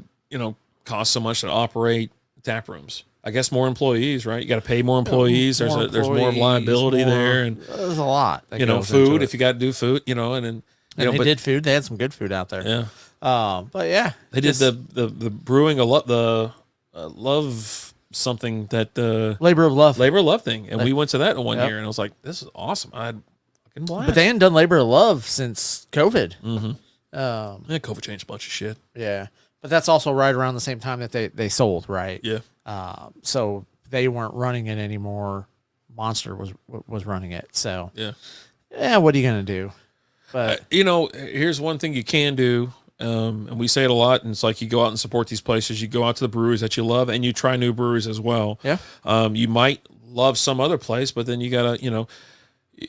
costs so much to operate tap rooms. I guess more employees, right? You got to pay more employees. There's more liability there, and there's a lot. Food if you got to do food, and then they did food. They had some good food out there. Yeah. But yeah, they did the brewing the love something that labor of love thing, and we went to that in one year, and I was like, this is awesome. I had fucking blast. But they hadn't done labor of love since COVID. Mm-hmm. COVID changed a bunch of shit. Yeah, but that's also right around the same time that they sold, right? Yeah. So they weren't running it anymore. Monster was running it. So yeah. What are you gonna do? But here's one thing you can do, and we say it a lot. And it's like you go out and support these places. You go out to the breweries that you love, and you try new breweries as well. Yeah. You might love some other place, but then you gotta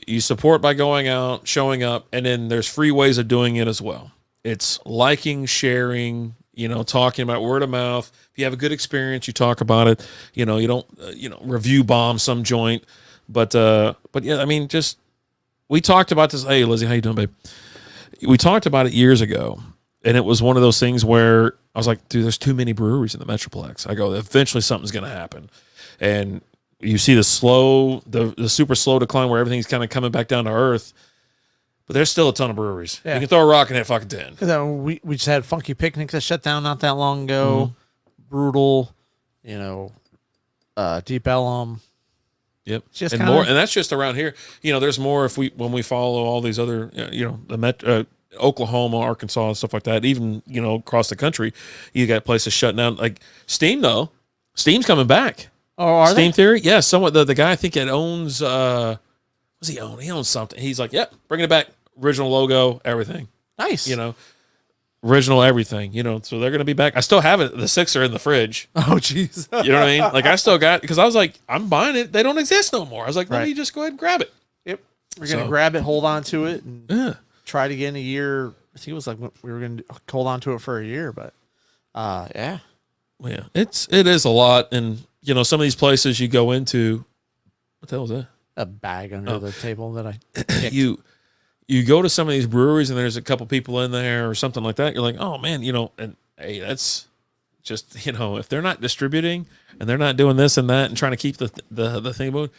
you support by going out, showing up, and then there's free ways of doing it as well. It's liking, sharing. Talking about word of mouth. If you have a good experience, you talk about it. You don't, review bomb some joint. But yeah, we talked about this. Hey, Lizzie, how you doing, babe? We talked about it years ago, and it was one of those things where I was like, dude, there's too many breweries in the Metroplex. I go, eventually something's going to happen. And you see the super slow decline where everything's kind of coming back down to earth. But there's still a ton of breweries. Yeah. You can throw a rock and hit fucking 10. Because we just had Funky Picnic that shut down not that long ago. Mm-hmm. Brutal, Deep Elm. Yep. And more, and that's just around here. There's more when we follow all these other, Oklahoma, Arkansas, and stuff like that. Even across the country, you got places shutting down. Like Steam, though. Steam's coming back. Oh, are they? Steam Theory? Yeah. Somewhat. The guy I think it owns. What's he own? He owns something. He's like, yep, bringing it back. Original logo, everything. Nice. Original everything. So they're going to be back. I still have it. The 6 are in the fridge. Oh, jeez. You know what I mean? Like, I still got, because I was like, I'm buying it. They don't exist no more. I was like, let me just go ahead and grab it. Yep. We're going to grab it, hold on to it, and try it again a year. I think it was like we were going to hold on to it for a year, but yeah. Well, yeah. It is a lot. And, some of these places you go into, what the hell is that? A bag under the table that I kicked. You go to some of these breweries and there's a couple people in there or something like that. You're like, oh man, and hey, that's just, if they're not distributing and they're not doing this and that and trying to keep the thing moving,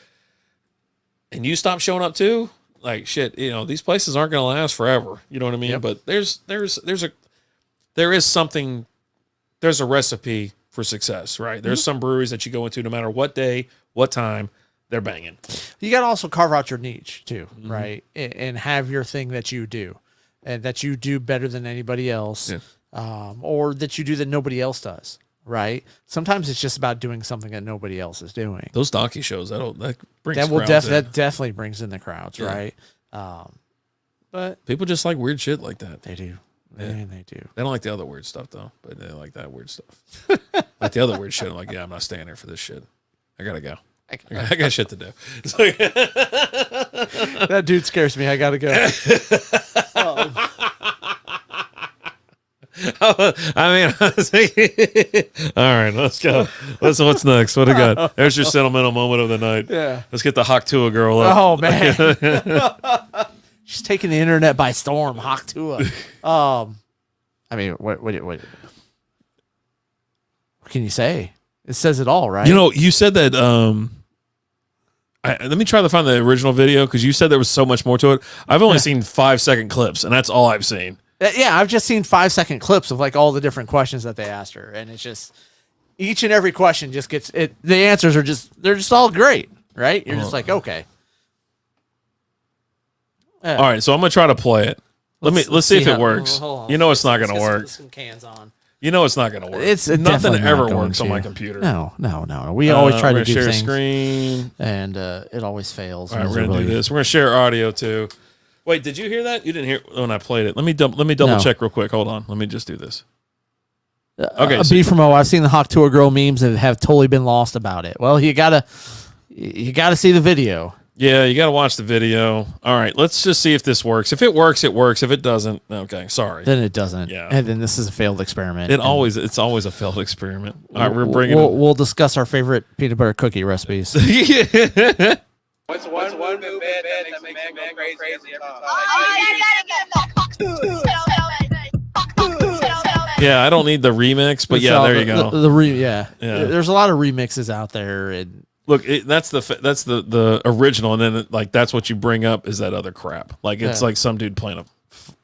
and you stop showing up too, like shit, these places aren't going to last forever. You know what I mean? Yep. But there is something, there's a recipe for success, right? There's some breweries that you go into no matter what day, what time, they're banging. You got to also carve out your niche too, right? And have your thing that you do, and that you do better than anybody else, or that you do that nobody else does, right? Sometimes it's just about doing something that nobody else is doing. Those donkey shows that brings that definitely brings in the crowds, right? But people just like weird shit like that. They do. Man, they do. They don't like the other weird stuff though, but they like that weird stuff. Like the other weird shit. I'm like, yeah, I'm not staying there for this shit. I gotta go. I got shit to do. Like, that dude scares me. I gotta go. I was thinking, all right, let's go. What's next? What do you got? There's your sentimental moment of the night. Yeah. Let's get the Hawk Tuah girl up. Oh man. She's taking the internet by storm. Hawk Tuah. I mean, what can you say? It says it all, right? You know, you said that. Let me try to find the original video because you said there was so much more to it. I've only seen 5-second clips, and that's all I've seen. Yeah, I've just seen 5-second clips of like all the different questions that they asked her, and it's just each and every question just gets it. The answers are they're just all great, right? You're just like, okay. All right, so I'm gonna try to play it. Let's see if it works. You know it's not gonna work. Some cans on. You know it's not gonna work. Nothing ever works on my computer. No. We always try to do share things, screen, and it always fails. All right, we're gonna do this. We're gonna share audio too. Wait, did you hear that? You didn't hear when I played it. Let me double check real quick. Hold on. Let me just do this. Okay. B from O. I've seen the Hawk Tuah girl memes that have totally been lost about it. Well, you gotta see the video. Yeah, you gotta watch the video. All right, let's just see if this works. If it works, it works. If it doesn't, okay, sorry. Then it doesn't. Yeah. And then this is a failed experiment. It's always a failed experiment. All right, we'll discuss our favorite peanut butter cookie recipes. What's one movement that makes a man go crazy every time? Yeah, I don't need the remix, but yeah, there you go. Yeah. There's a lot of remixes out there, and look, that's the original, and then like that's what you bring up is that other crap. Like it's like some dude playing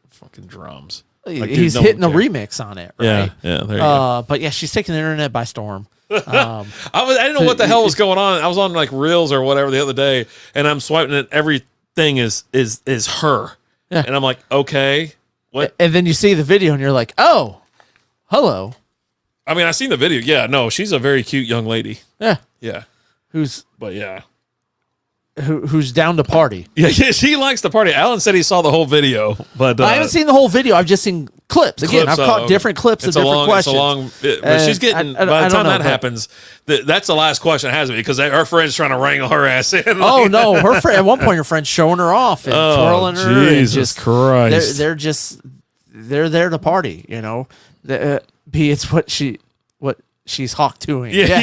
fucking drums. Like, he's hitting a remix on it, right? Yeah, there you go. But yeah, she's taking the internet by storm. I didn't know what the hell was going on. I was on like Reels or whatever the other day, and I'm swiping it. Everything is her, and I'm like, okay, what? And then you see the video, and you're like, oh, hello. I mean, I seen the video. Yeah, no, she's a very cute young lady. Yeah. Who's down to party? Yeah, she likes to party. Alan said he saw the whole video, but I haven't seen the whole video. I've just seen clips. Again, I've caught different clips of different questions. But she's getting. By the time that happens, that's the last question it has to be because her friend's trying to wrangle her ass in. Oh no, her friend. At one point, her friend's showing her off and twirling her. Jesus Christ! They're there to party. You know, it's what she's Hawk Tuahing. Yeah.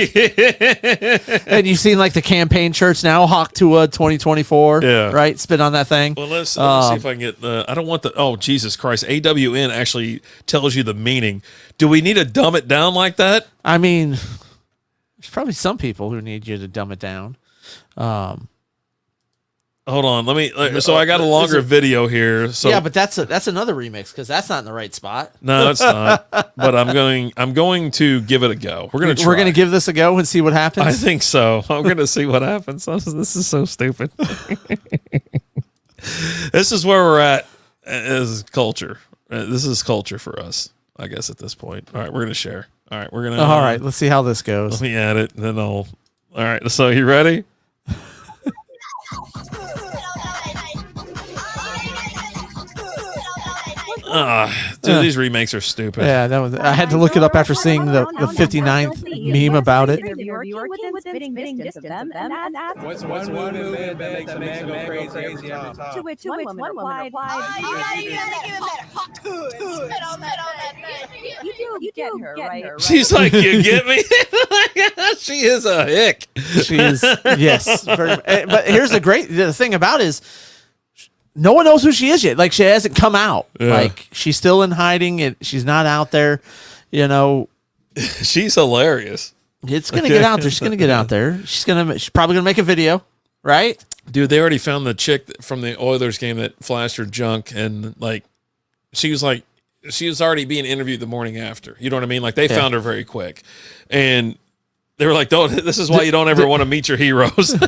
And you've seen like the campaign shirts now, Hawk Tuah 2024. Yeah. Right? Spit on that thing. Well, let's see if I can get the. I don't want the. Oh, Jesus Christ. AWN actually tells you the meaning. Do we need to dumb it down like that? I mean, there's probably some people who need you to dumb it down. Hold on, let me. So I got a longer video here. So yeah, but that's another remix because that's not in the right spot. No, it's not. But I'm going to give it a go. We're gonna give this a go and see what happens. I think so. I'm gonna see what happens. This is so stupid. This is where we're at as culture. This is culture for us, I guess, at this point. All right, we're gonna share. All right, we're gonna. All right, let's see how this goes. Let me add it, then I'll. All right, so you ready? Dude, these remakes are stupid. Yeah, I had to look it up after seeing the 59th meme about it. What's one movement that makes a man go crazy every time? To which one woman replied, You do get her, right? She's like, you get me? She is a hick. She is, yes. But here's the thing about it is, no one knows who she is yet. Like, she hasn't come out. Yeah. Like, she's still in hiding. She's not out there. You know, she's hilarious. It's gonna get out there. She's gonna get out there. She's probably gonna make a video, right? Dude, they already found the chick from the Oilers game that flashed her junk, and like, she was already being interviewed the morning after. You know what I mean? Like, they found her very quick, and they were like, this is why you don't ever want to meet your heroes."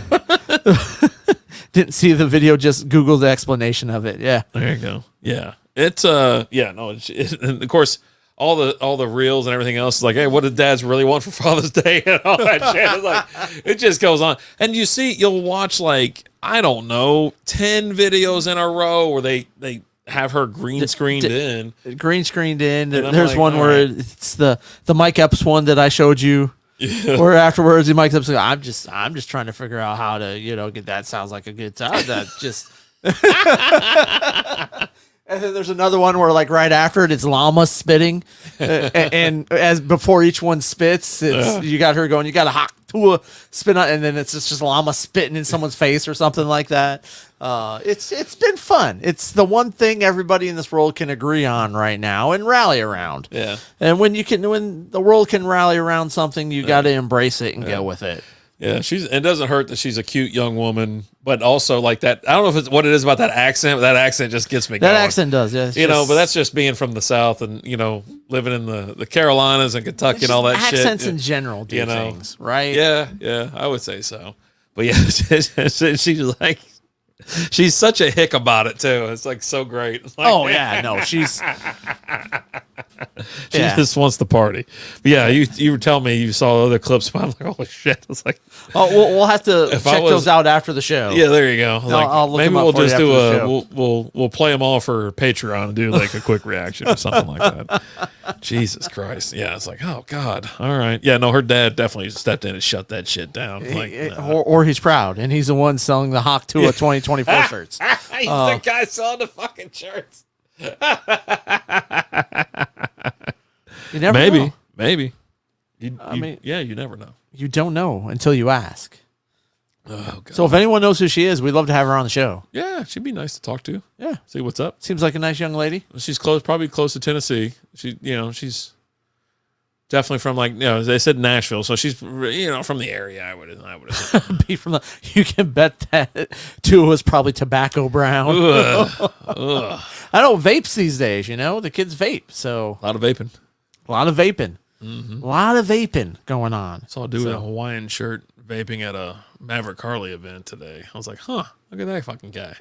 Didn't see the video, just Googled the explanation of it. Yeah. There you go. Yeah. It's and of course all the reels and everything else is like, hey, what did dads really want for Father's Day and all that shit. It's like, it just goes on. And you'll watch like, I don't know, 10 videos in a row where they have her green screened in. Green screened in. There's like, one where it's the Mike Epps one that I showed you. Yeah. Or afterwards, he might up saying, "I'm just trying to figure out how to, get that sounds like a good time." That just. And then there's another one where, like, right after it, it's llama spitting, and as before each one spits, you got her going. You got a Hawk Tuah spit on, and then it's just llama spitting in someone's face or something like that. It's been fun. It's the one thing everybody in this world can agree on right now and rally around. Yeah. And when the world can rally around something, you got to embrace it and go with it. Yeah, it doesn't hurt that she's a cute young woman, but also like that. I don't know if it's what it is about that accent, but that accent just gets me going. That accent does, yeah. But that's just being from the South and, living in the Carolinas and Kentucky and all that shit. Accents in general do things, right? Yeah, I would say so. But yeah, she's such a hick about it too. It's like so great. She's she just wants to party. But yeah, you were telling me you saw other clips. But I'm like, holy shit! It's like, we'll have to check those out after the show. Yeah, there you go. I'll look maybe them up we'll for you just after do the show. we'll play them all for Patreon and do like a quick reaction or something like that. Jesus Christ! Yeah, it's like, oh God. All right. Yeah, no, her dad definitely stepped in and shut that shit down. Or he's proud, and he's the one selling the Hawk Tuah 2024 shirts. He's the guy selling the fucking shirts. You never know. Maybe. You never know. You don't know until you ask. Oh, God. So if anyone knows who she is, we'd love to have her on the show. Yeah, she'd be nice to talk to. Yeah. See what's up. Seems like a nice young lady. She's probably close to Tennessee. She's definitely from they said Nashville, so she's from the area. I would Be from you can bet that Tuah was probably tobacco brown. Ugh. I know vapes these days. The kids vape, so A lot of vaping. Mm-hmm. A lot of vaping going on. Saw a dude in a Hawaiian shirt vaping at a Maverick Harley event today. I was like, huh, look at that fucking guy.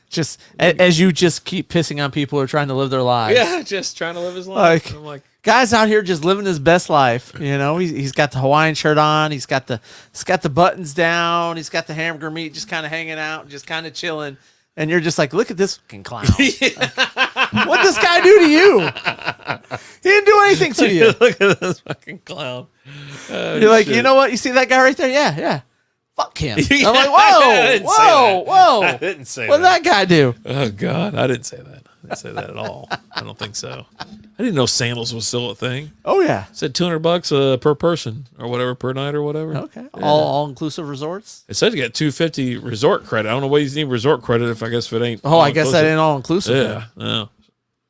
Just as you just keep pissing on people who are trying to live their lives. Yeah, just trying to live his life. I'm like, guy's out here just living his best life. He's got the Hawaiian shirt on. He's got the buttons down. He's got the hamburger meat just kind of hanging out, just kind of chilling. And you're just like, look at this fucking clown. What'd this guy do to you? He didn't do anything to you. Look at this fucking clown. You're like, you know what? You see that guy right there? Yeah. Fuck him. I'm like, whoa. I didn't say that. What did that guy do? Oh, God. I didn't say that. I didn't say that at all. I don't think so. I didn't know sandals was still a thing. Oh, yeah. It said $200 per person or whatever, per night or whatever. Okay. Yeah. All inclusive resorts? It said you get $250 resort credit. I don't know why you need resort credit if it ain't. Oh, I guess that ain't all inclusive. Yeah. No.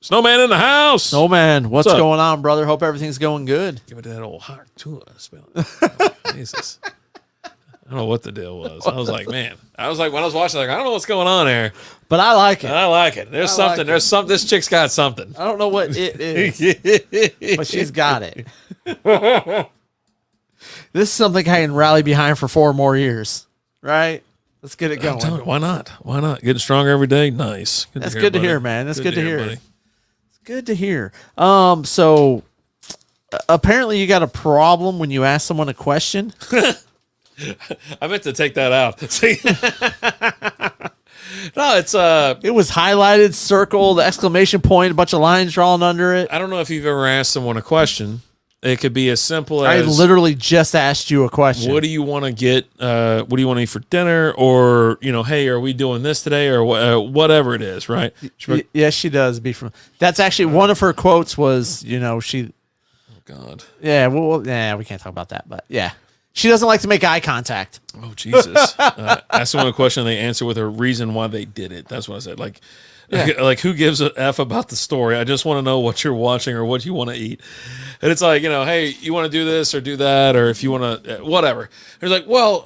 Snowman in the house. Snowman, what's going on, brother? Hope everything's going good. Give it that old hot Tuah smell. Jesus. I don't know what the deal was. I was like, when I was watching, I don't know what's going on there. But I like it. I like it. There's something. There's something. This chick's got something. I don't know what it is, but she's got it. This is something I can rally behind for 4 more years. Right? Let's get it going. Why not? Why not? Getting stronger every day. Nice. That's good to hear, man. That's good to hear. It's good to hear. So apparently you got a problem when you ask someone a question. I meant to take that out. No, it was highlighted, circled, exclamation point, a bunch of lines drawn under it. I don't know if you've ever asked someone a question. It could be as simple I as literally just asked you a question. What do you want to get? What do you want to eat for dinner? Or, hey, are we doing this today? Or whatever it is, right? Yes, she does. That's actually one of her quotes was, she. Oh, God. Yeah, we can't talk about that, but yeah. She doesn't like to make eye contact. Oh, Jesus. Ask someone a question and they answer with a reason why they did it. That's what I said. Like who gives a F about the story? I just want to know what you're watching or what you want to eat. And it's like, hey, you want to do this or do that, or if you want to, whatever. They're like, well,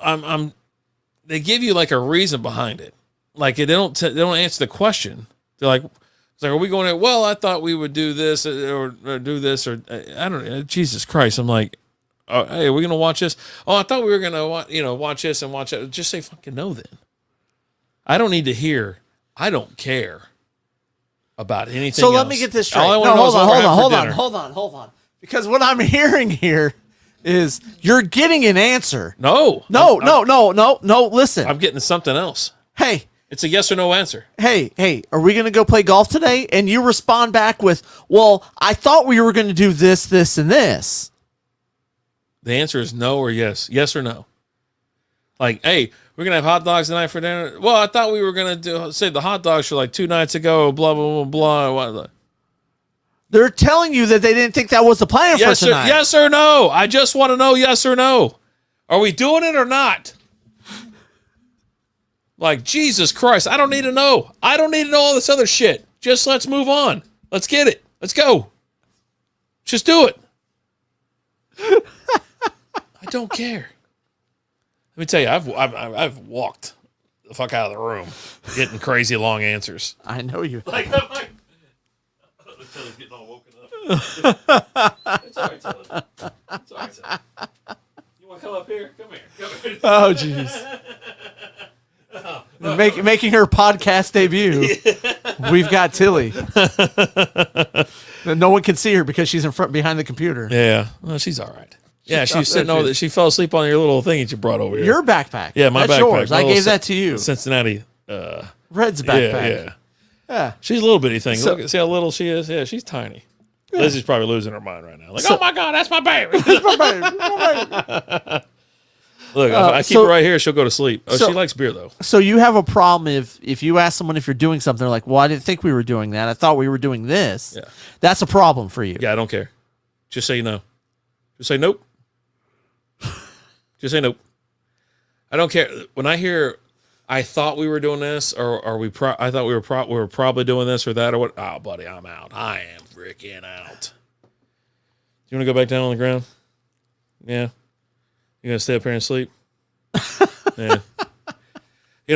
they give you like a reason behind it. Like they don't answer the question. They're like, it's like, are we going to, well, I thought we would do this or do this, or I don't know. Jesus Christ. I'm like, hey, are we going to watch this? Oh, I thought we were going to watch this and watch that. Just say fucking no then. I don't need to hear. I don't care about anything So let else. me get this straight. All I want to know is what we're having for dinner. Hold on. Because what I'm hearing here is you're getting an answer. No. Listen. I'm getting something else. Hey. It's a yes or no answer. Hey, are we going to go play golf today? And you respond back with, well, I thought we were going to do this, this, and this. The answer is no or yes. Yes or no. Like, hey, we're going to have hot dogs tonight for dinner. Well, I thought we were going to say the hot dogs for like 2 nights ago, blah, blah, blah, blah. They're telling you that they didn't think that was the plan for tonight. Yes or no. I just want to know yes or no. Are we doing it or not? Like, Jesus Christ, I don't need to know. I don't need to know all this other shit. Just let's move on. Let's get it. Let's go. Just do it. I don't care. Let me tell you, I've walked the fuck out of the room getting crazy long answers. I know you. Like Tilly's getting all woken up. It's all right, Tilly. It's all right, Tilly. You want to come up here? Come here. Oh, jeez. Making her podcast debut. We've got Tilly. No one can see her because she's in front behind the computer. Yeah, well, she's all right. Yeah, she was sitting over. She fell asleep on your little thing that you brought over here. Your backpack. Yeah, my That's backpack. yours. I gave that to you. Cincinnati. Red's backpack. Yeah. She's a little bitty thing. So- Look, see how little she is? Yeah, she's tiny. Yeah. Lizzie's probably losing her mind right now. Like, oh my God, that's my baby. Look, if I keep her right here, she'll go to sleep. Oh, she likes beer, though. So you have a problem if you ask someone if you're doing something, they're like, well, I didn't think we were doing that. I thought we were doing this. Yeah. That's a problem for you. Yeah, I don't care. Just say no. Just say nope. Just say nope. I don't care. When I hear, I thought we were doing this, or I thought we were probably doing this or that, or what? Oh, buddy, I'm out. I am freaking out. You want to go back down on the ground? Yeah. You gonna stay up here and sleep? Yeah. We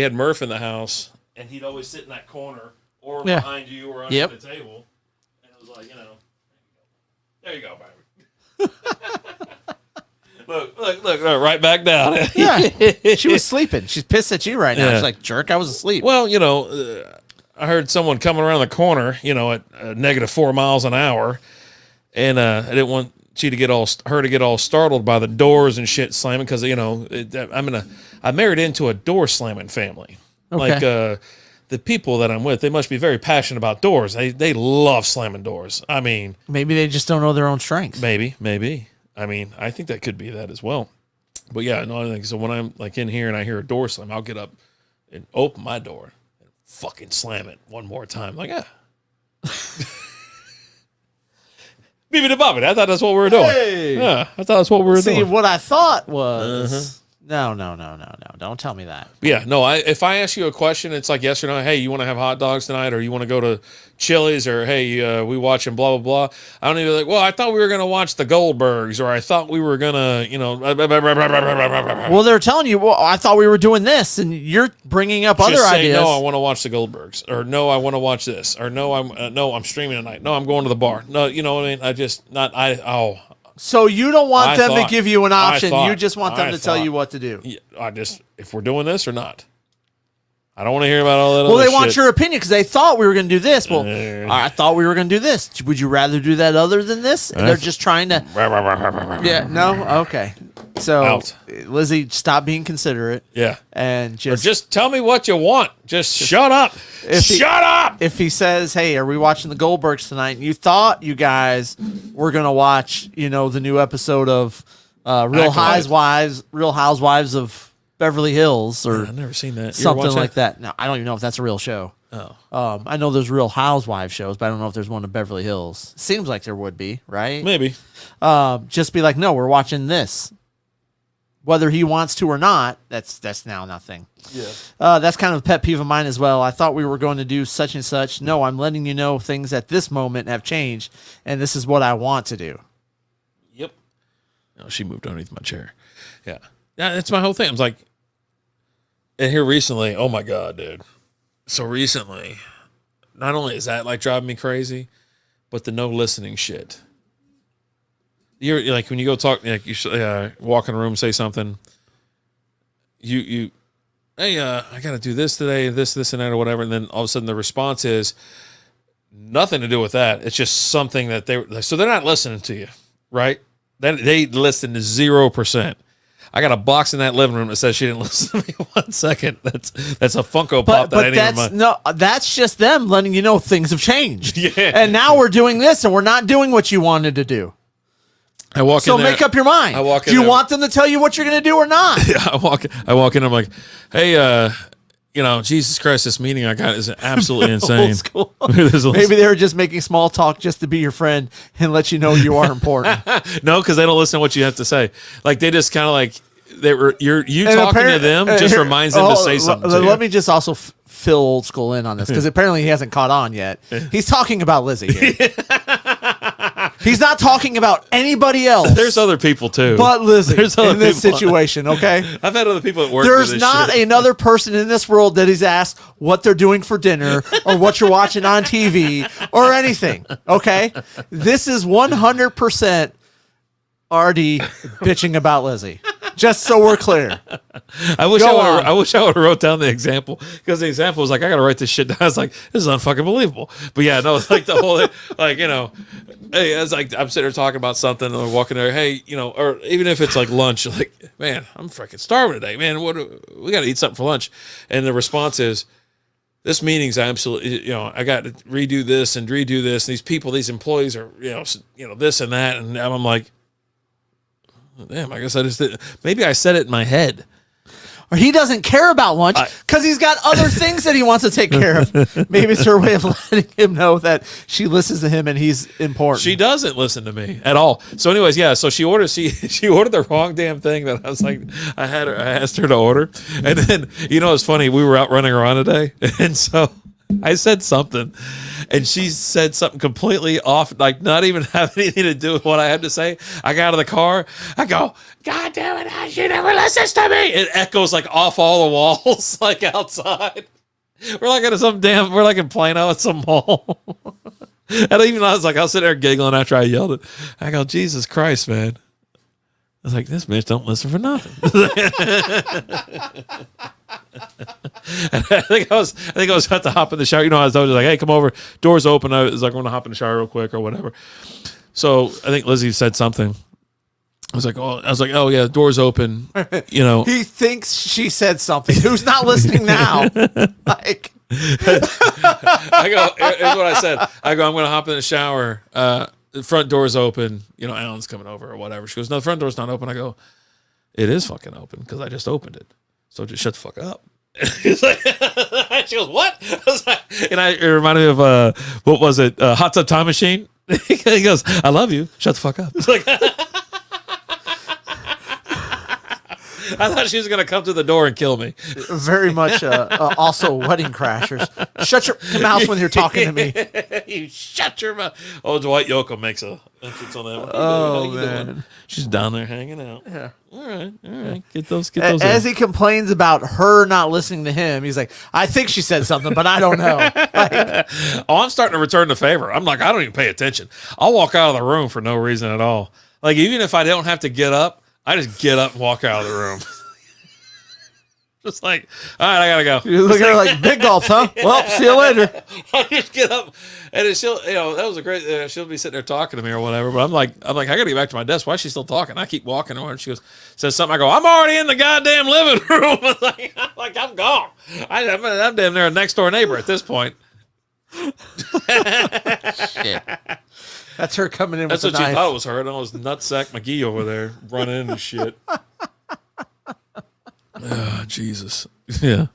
had Murph in the house, and he'd always sit in that corner or behind you or under the table, and it was like, there you go, baby. Look, right back down. Yeah. She was sleeping. She's pissed at you right now. Yeah. She's like, jerk, I was asleep. Well, I heard someone coming around the corner, at -4 miles an hour, and I didn't want her to get all startled by the doors and shit slamming because I married into a door slamming family. Okay. Like the people that I'm with, they must be very passionate about doors. They love slamming doors. I mean, maybe they just don't know their own strengths. maybe. I mean, I think that could be that as well. But yeah, no, I think so. When I'm like in here and I hear a door slam, I'll get up and open my door and fucking slam it one more time. Like, Beep it, bop it. I thought that's what we were doing. Hey. Yeah, I thought that's what we were doing. See, what I thought was, no. Don't tell me that. Yeah, no. If I ask you a question, it's like yes or no. Hey, you want to have hot dogs tonight, or you want to go to Chili's, or hey, we watching blah blah blah. I don't even like. Well, I thought we were gonna watch the Goldbergs, or I thought we were gonna, Well, they're telling you. Well, I thought we were doing this, and you're bringing up other say, ideas. No, I want to watch the Goldbergs, or no, I want to watch this, or no, I'm streaming tonight. No, I'm going to the bar. No, you know what I mean. So you don't want them to give you an option. thought- you just want them to tell you what to do. Yeah, if we're doing this or not. I don't want to hear about all that other Well, shit. they want your opinion because they thought we were going to do this. Well, I thought we were going to do this. Would you rather do that other than this? And they're just trying to. Yeah. No. Okay. So, Out. Lizzie, stop being considerate. Yeah. And Or just tell me what you want. Just shut up. Shut up. If he says, "Hey, are we watching the Goldbergs tonight?" and you thought you guys were going to watch, the new episode of Real Housewives of Beverly Hills, or I've never seen that. something like that. No, I don't even know if that's a real show. Oh. I know there's Real Housewives shows, but I don't know if there's one in Beverly Hills. Seems like there would be, right? Maybe. Just be like, no, we're watching this. Whether he wants to or not, that's now nothing. Yeah. That's kind of a pet peeve of mine as well. I thought we were going to do such and such. No, I'm letting you know things at this moment have changed, and this is what I want to do. Yep. No, she moved underneath my chair. Yeah. Yeah, that's my whole thing. I was like, and here recently, oh my God, dude. So recently, not only is that like driving me crazy, but the no listening shit. You're like when you go talk, like you walk in a room, say something. Hey, I got to do this today, this and that, or whatever, and then all of a sudden the response is nothing to do with that. It's just something that they're not listening to you, right? They listen to 0%. I got a box in that living room that says she didn't listen to me 1 second. That's a Funko Pop that I didn't even mind. That's just them letting you know things have changed. Yeah. And now we're doing this, and we're not doing what you wanted to do. I walk So in there, make up your mind. I walk in do you there- want them to tell you what you're going to do or not? Yeah, I walk in. I'm like, hey, Jesus Christ, this meeting I got is absolutely insane. Old school. There's a- Maybe they were just making small talk just to be your friend and let you know you are important. No, because they don't listen to what you have to say. Like they just kind of like you talking to them just reminds them to say something. Let me just also fill old school in on this because apparently he hasn't caught on yet. He's talking about Lizzie here. He's not talking about anybody else. There's other people too, but Lizzie in this situation. Okay, I've had other people at work. There's not another person in this world that he's asked what they're doing for dinner or what you're watching on TV or anything. Okay, this is 100% RD bitching about Lizzie. Just so we're clear. I wish I would have wrote down the example because the example was like, I got to write this shit down. I was like, this is unfucking believable. But yeah, no, it's like the whole, like, you know, hey, it's like I'm sitting there talking about something and I'm walking there, hey, you know, or even if it's like lunch, like, man, I'm freaking starving today, man. We got to eat something for lunch. And the response is, this meeting's absolutely, you know, I got to redo this and redo this. And these people, these employees are, you know, this and that. And I'm like, damn, I guess I just did. Maybe I said it in my head. Or he doesn't care about lunch because he's got other things that he wants to take care of. Maybe it's her way of letting him know that she listens to him and he's important. She doesn't listen to me at all. So anyways, yeah, so she ordered the wrong damn thing that I was like, I asked her to order. And then, you know, it's funny, we were out running around today. And so I said something and she said something completely off, like not even have anything to do with what I had to say. I got out of the car. I go, God damn it, she never listens to me. It echoes like off all the walls, like outside. We're like we're like in Plano at some mall. And I was sitting there giggling after I yelled it. I go, Jesus Christ, man. I was like, this bitch don't listen for nothing. I think I was about to hop in the shower. You know, I was like, hey, come over. Doors open. I was like, I'm going to hop in the shower real quick or whatever. So I think Lizzie said something. I was like, oh yeah, doors open. You know, he thinks she said something. Who's not listening now? Like, I go, here's what I said. I go, I'm going to hop in the shower. The front door's open. You know, Alan's coming over or whatever. She goes, no, the front door's not open. I go, it is fucking open because I just opened it. So just shut the fuck up. He's like, she goes, what? I was like, and it reminded me of what was it? Hot Tub Time Machine. He goes, I love you. Shut the fuck up. It's like, I thought she was going to come to the door and kill me. Very much also Wedding Crashers. Shut your mouth when you're talking to me. You shut your mouth. Oh, Dwight Yoakam makes a entrance on that one. Oh, man. Doing? She's down there hanging out. Yeah. All right. Get those As he complains about her not listening to him, he's like, I think she said something, but I don't know. Like, I'm starting to return the favor. I'm like, I don't even pay attention. I'll walk out of the room for no reason at all. Like, even if I don't have to get up, I just get up and walk out of the room. Just like, all right, I gotta go. You look at her like, big gulps, huh? Well, see you later. I just get up, and she'll, you know, that was a great. She'll be sitting there talking to me or whatever. But I'm like, I gotta get back to my desk. Why is she still talking? I keep walking over, and she says something. I go, I'm already in the goddamn living room. I'm gone. I'm damn near a next door neighbor at this point. Shit. That's her coming in. That's with what a you knife. thought was her. And I was Nutsack McGee over there running into shit. Oh, Jesus. Yeah.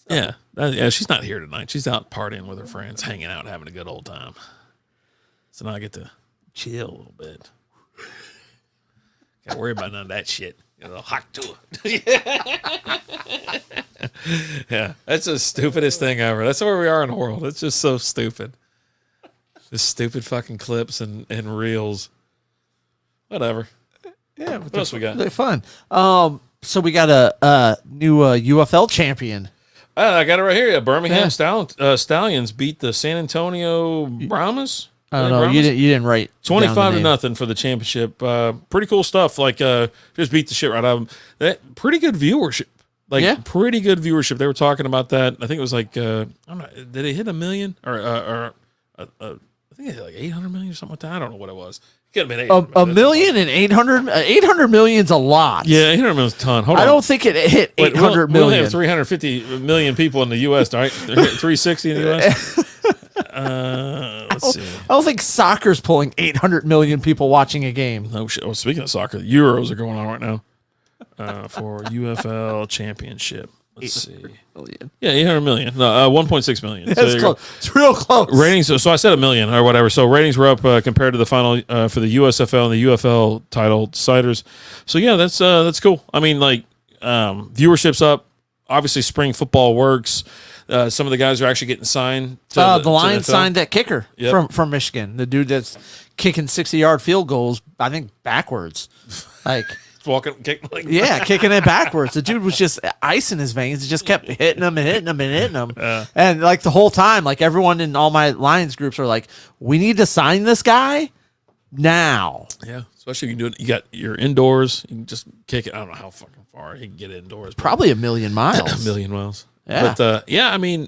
Yeah, she's not here tonight. She's out partying with her friends, hanging out, having a good old time. So now I get to chill a little bit. Can't worry about none of that shit. You know, hot Tuah. Yeah, that's the stupidest thing ever. That's where we are in the world. It's just so stupid. Just stupid fucking clips and reels. Whatever. Yeah. What else we got? They're fun. So we got a new UFL champion. I got it right here. Yeah, Birmingham Stallions beat the San Antonio Brahmas. I don't know. You didn't write 25-0 for the championship. Pretty cool stuff. Like just beat the shit right out of them. That pretty good viewership. Pretty good viewership. They were talking about that. I think it was like I don't know. Did they hit 1 million or I think they hit like 800 million or something like that. I don't know what it was. It could have been 800 million and 800. 800 million's a lot. Yeah, 800 million's a ton. Hold on. I don't think it hit 800 million. We only have 350 million people in the U.S., right? 360 in the U.S. Let's see. I don't think soccer's pulling 800 million people watching a game. No shit. Well, speaking of soccer, the Euros are going on right now for UFL Championship. Let's see. Million. Yeah, 800 million. No, 1.6 million. That's So close. It's real close. ratings. So I said a million or whatever. So ratings were up compared to the final for the USFL and the UFL title deciders. So yeah, that's cool. I mean, like viewership's up. Obviously, spring football works. Some of the guys are actually getting signed. The Lions signed that kicker Yep. from Michigan. The dude that's kicking 60-yard field goals, I think backwards. Like kicking it backwards. The dude was just ice in his veins. He just kept hitting him and hitting him and hitting him. And like the whole time, like everyone in all my Lions groups are like, we need to sign this guy now. Yeah, especially if you can do it. You got your indoors. You can just kick it. I don't know how fucking far he can get indoors. Probably a million miles. A million miles. Yeah. But yeah, I mean,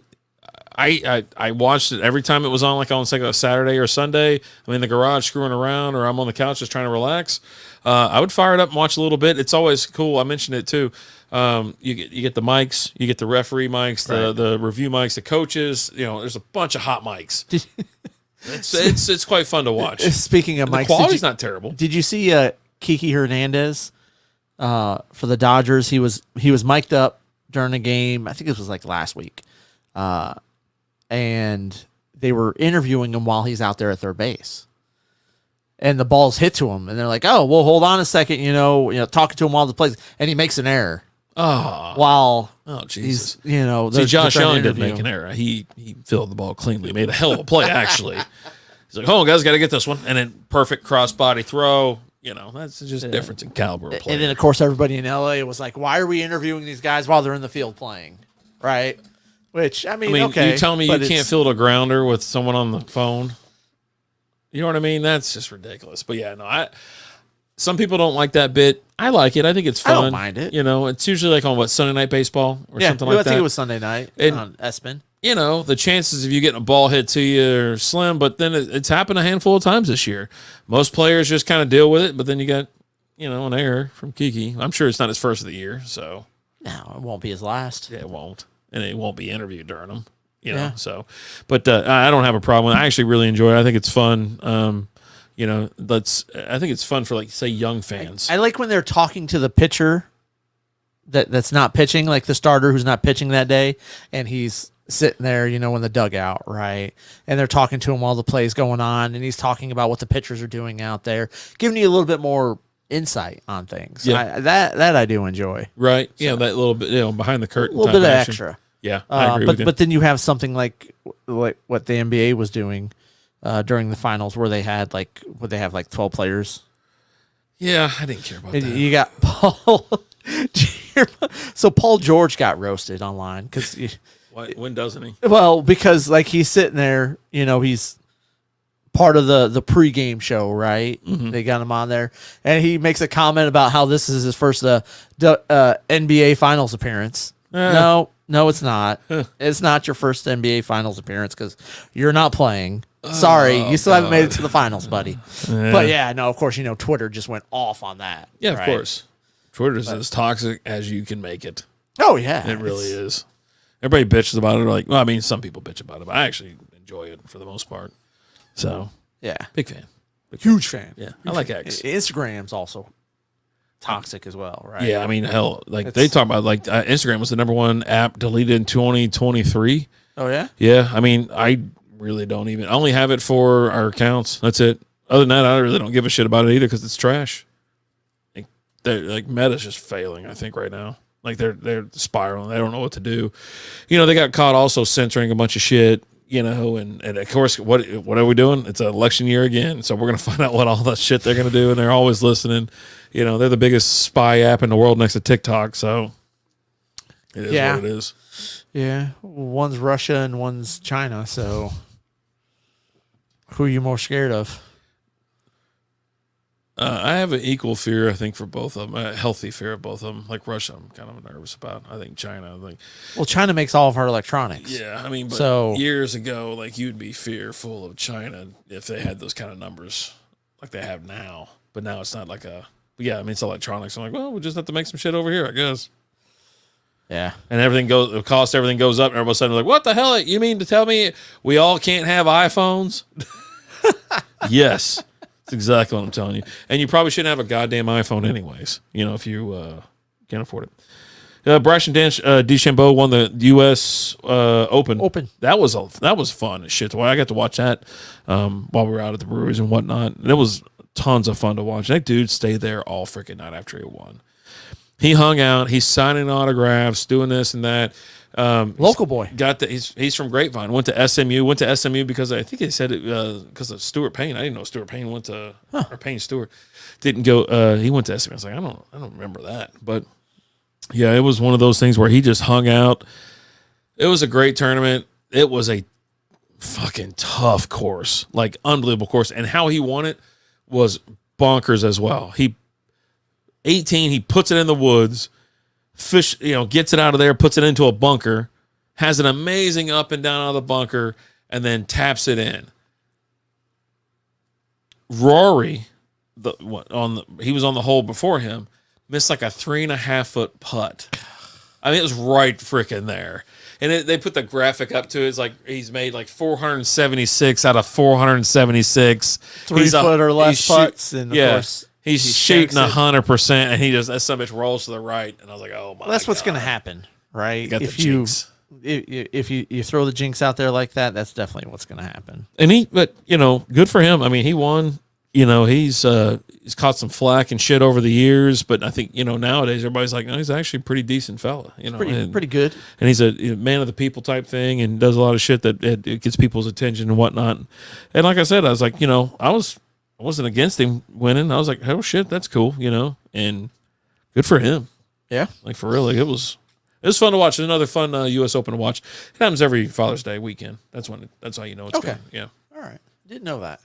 I watched it every time it was on, like on a Saturday or Sunday. I'm in the garage screwing around, or I'm on the couch just trying to relax. I would fire it up and watch a little bit. It's always cool. I mentioned it too. You get the mics, you get the referee mics, the review mics, the coaches. You know, there's a bunch of hot mics. It's quite fun to watch. Speaking of and mics, the quality's not terrible. Did you see Kiki Hernandez for the Dodgers? He was mic'd up during a game. I think it was like last week, and they were interviewing him while he's out there at third base. And the ball's hit to him, and they're like, "Oh, well, hold on a second, talking to him while the plays," and he makes an error. While Jesus, he's, see, Josh Young didn't make an error. He filled the ball cleanly, made a hell of a play. Actually, he's like, "Oh, guys, got to get this one," and then perfect cross body throw. That's just a difference in caliber of play. And then, of course, everybody in LA was like, "Why are we interviewing these guys while they're in the field playing?" Right? Which I mean, okay, you tell me you can't field a grounder with someone on the phone. You know what I mean? That's just ridiculous. But yeah, no, some people don't like that bit. I like it. I think it's fun. I don't mind it. It's usually like on Sunday Night Baseball or something like that. I think it was Sunday night on ESPN. The chances of you getting a ball hit to you are slim, but then it's happened a handful of times this year. Most players just kind of deal with it, but then you got, an error from Kiki. I'm sure it's not his first of the year, so. No, it won't be his last. Yeah, it won't. And it won't be interviewed during them. So, but I don't have a problem with it. I actually really enjoy it. I think it's fun. I think it's fun for, like, say, young fans. I like when they're talking to the pitcher that's not pitching, like the starter who's not pitching that day, and he's sitting there, in the dugout, right? And they're talking to him while the play's going on, and he's talking about what the pitchers are doing out there, giving you a little bit more insight on things. Yeah. That I do enjoy. Right. So, that little bit, behind the curtain. A little bit of extra. Yeah, I agree with you. But then you have something like what the NBA was doing during the finals, where they had 12 players. Yeah, I didn't care about that. You got Paul. So Paul George got roasted online because when doesn't he? Well, because he's sitting there, he's part of the pregame show, right? Mm-hmm. They got him on there, and he makes a comment about how this is his first NBA Finals appearance. No, it's not. It's not your first NBA Finals appearance because you're not playing. Sorry, you still haven't made it to the finals, buddy. Yeah. But yeah, no, of course, Twitter just went off on that. Yeah, right? Of course. Twitter's as toxic as you can make it. Oh, yeah. It really is. Everybody bitches about it. Some people bitch about it, but I actually enjoy it for the most part. So, yeah. Big fan. Huge fan. Yeah, I like X. Instagram's also toxic as well, right? Yeah, I mean, hell, they talk about Instagram was the number one app deleted in 2023. Oh yeah. Yeah, I mean, I really don't even. I only have it for our accounts. That's it. Other than that, I really don't give a shit about it either because it's trash. Meta's just failing. I think right now, they're spiraling. They don't know what to do. They got caught also censoring a bunch of shit. And of course, what are we doing? It's an election year again, so we're gonna find out what all that shit they're gonna do, and they're always listening. They're the biggest spy app in the world next to TikTok, so it is what it is. Yeah, one's Russia and one's China, so who are you more scared of? I have an equal fear, I think, for both of them. A healthy fear of both of them. Like Russia, I'm kind of nervous about. I think China. Well, China makes all of our electronics. Yeah, I mean, but years ago, you'd be fearful of China if they had those kind of numbers like they have now. But now it's not it's electronics. I'm like, well, we'll just have to make some shit over here, I guess. Yeah. And everything goes up, and everybody's suddenly like, what the hell? You mean to tell me we all can't have iPhones? Yes. That's exactly what I'm telling you. And you probably shouldn't have a goddamn iPhone anyways, if you can't afford it. Bryson DeChambeau won the U.S. Open. That was fun as shit. I got to watch that while we were out at the breweries and whatnot. And it was tons of fun to watch. That dude stayed there all freaking night after he won. He hung out. He's signing autographs, doing this and that. Local boy. He's from Grapevine. Went to SMU. Went to SMU because I think they said it because of Stuart Payne. I didn't know Stuart Payne went to or Payne Stewart didn't go. He went to SMU. I was like, I don't remember that, but yeah, it was one of those things where he just hung out. It was a great tournament. It was a fucking tough course, like unbelievable course, and how he won it was bonkers as well. He puts it in the woods. Gets it out of there, puts it into a bunker, has an amazing up and down out of the bunker, and then taps it in. Rory, he was on the hole before him, missed like a 3.5-foot putt. I mean, it was right freaking there. And they put the graphic up to it. It's like he's made like 476 out of 476. 3 foot or less putts, and of course. He's shooting 100%, and that son of a bitch rolls to the right, and I was like, "Oh my!" Well, that's what's going to happen, right? If you throw the jinx out there like that, that's definitely what's going to happen. And good for him. I mean, he won. He's caught some flack and shit over the years, but I think nowadays everybody's like, no, he's actually a pretty decent fella. Pretty good. And he's a man of the people type thing, and does a lot of shit that it gets people's attention and whatnot. And like I said, I was like, I wasn't against him winning. I was like, oh shit, that's cool, and good for him. Yeah. Like for real, it was fun to watch. Another fun U.S. Open to watch. It happens every Father's Day weekend. That's how you know it's okay. Good. Yeah. All right. Didn't know that.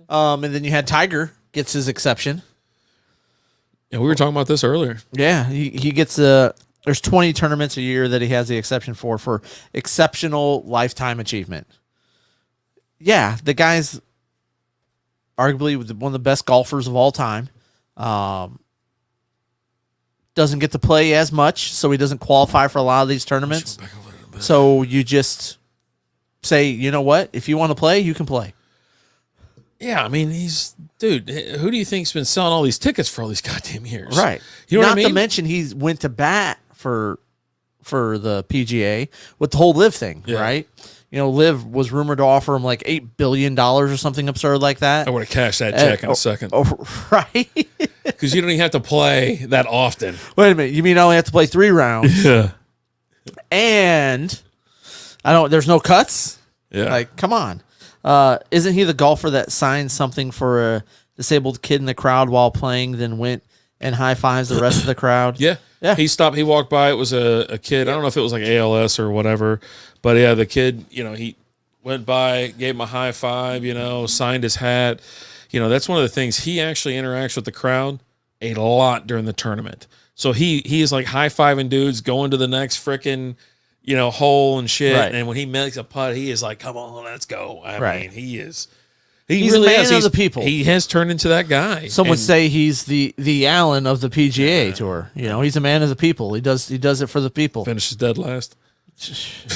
And then you had Tiger gets his exception. Yeah, we were talking about this earlier. Yeah, he gets there's 20 tournaments a year that he has the exception for exceptional lifetime achievement. Yeah, the guy's arguably one of the best golfers of all time. Doesn't get to play as much, so he doesn't qualify for a lot of these tournaments. So you just say, you know what? If you want to play, you can play. Yeah, I mean, who do you think's been selling all these tickets for all these goddamn years? Right. You know what I mean? Not to mention he went to bat for the PGA with the whole Live thing, right? Liv was rumored to offer him like $8 billion or something absurd like that. I would have cashed that check in a second. Oh, right. Because you don't even have to play that often. Wait a minute. You mean I only have to play 3 rounds? Yeah. And there's no cuts? Yeah. Like, come on. Isn't he the golfer that signed something for a disabled kid in the crowd while playing, then went and high fives the rest of the crowd? Yeah. Yeah. He stopped. He walked by. It was a kid. I don't know if it was like ALS or whatever. But yeah, the kid, he went by, gave him a high five, signed his hat. That's one of the things. He actually interacts with the crowd a lot during the tournament. So he is like high-fiving dudes, going to the next frickin', hole and shit. Right. And when he makes a putt, he is like, come on, let's go. I mean, he's really a man of the people. He has turned into that guy. Some would say he's the Allen of the PGA Tour. He's a man of the people. He does it for the people. Finishes dead last.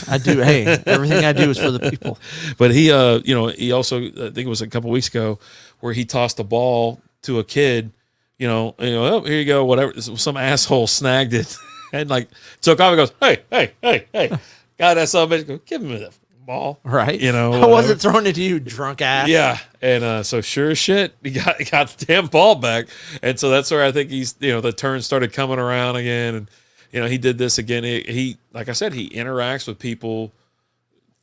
I do. Hey, everything I do is for the people. But he also, I think it was a couple weeks ago, where he tossed a ball to a kid. Oh, here you go. Whatever. Some asshole snagged it and like took off and goes, hey, God, that son of a bitch. Give him the ball, right? I wasn't throwing it to you, drunk ass. Yeah, and so sure as shit, he got the damn ball back, and so that's where I think he's the turn started coming around again, and. He did this again. He like I said, he interacts with people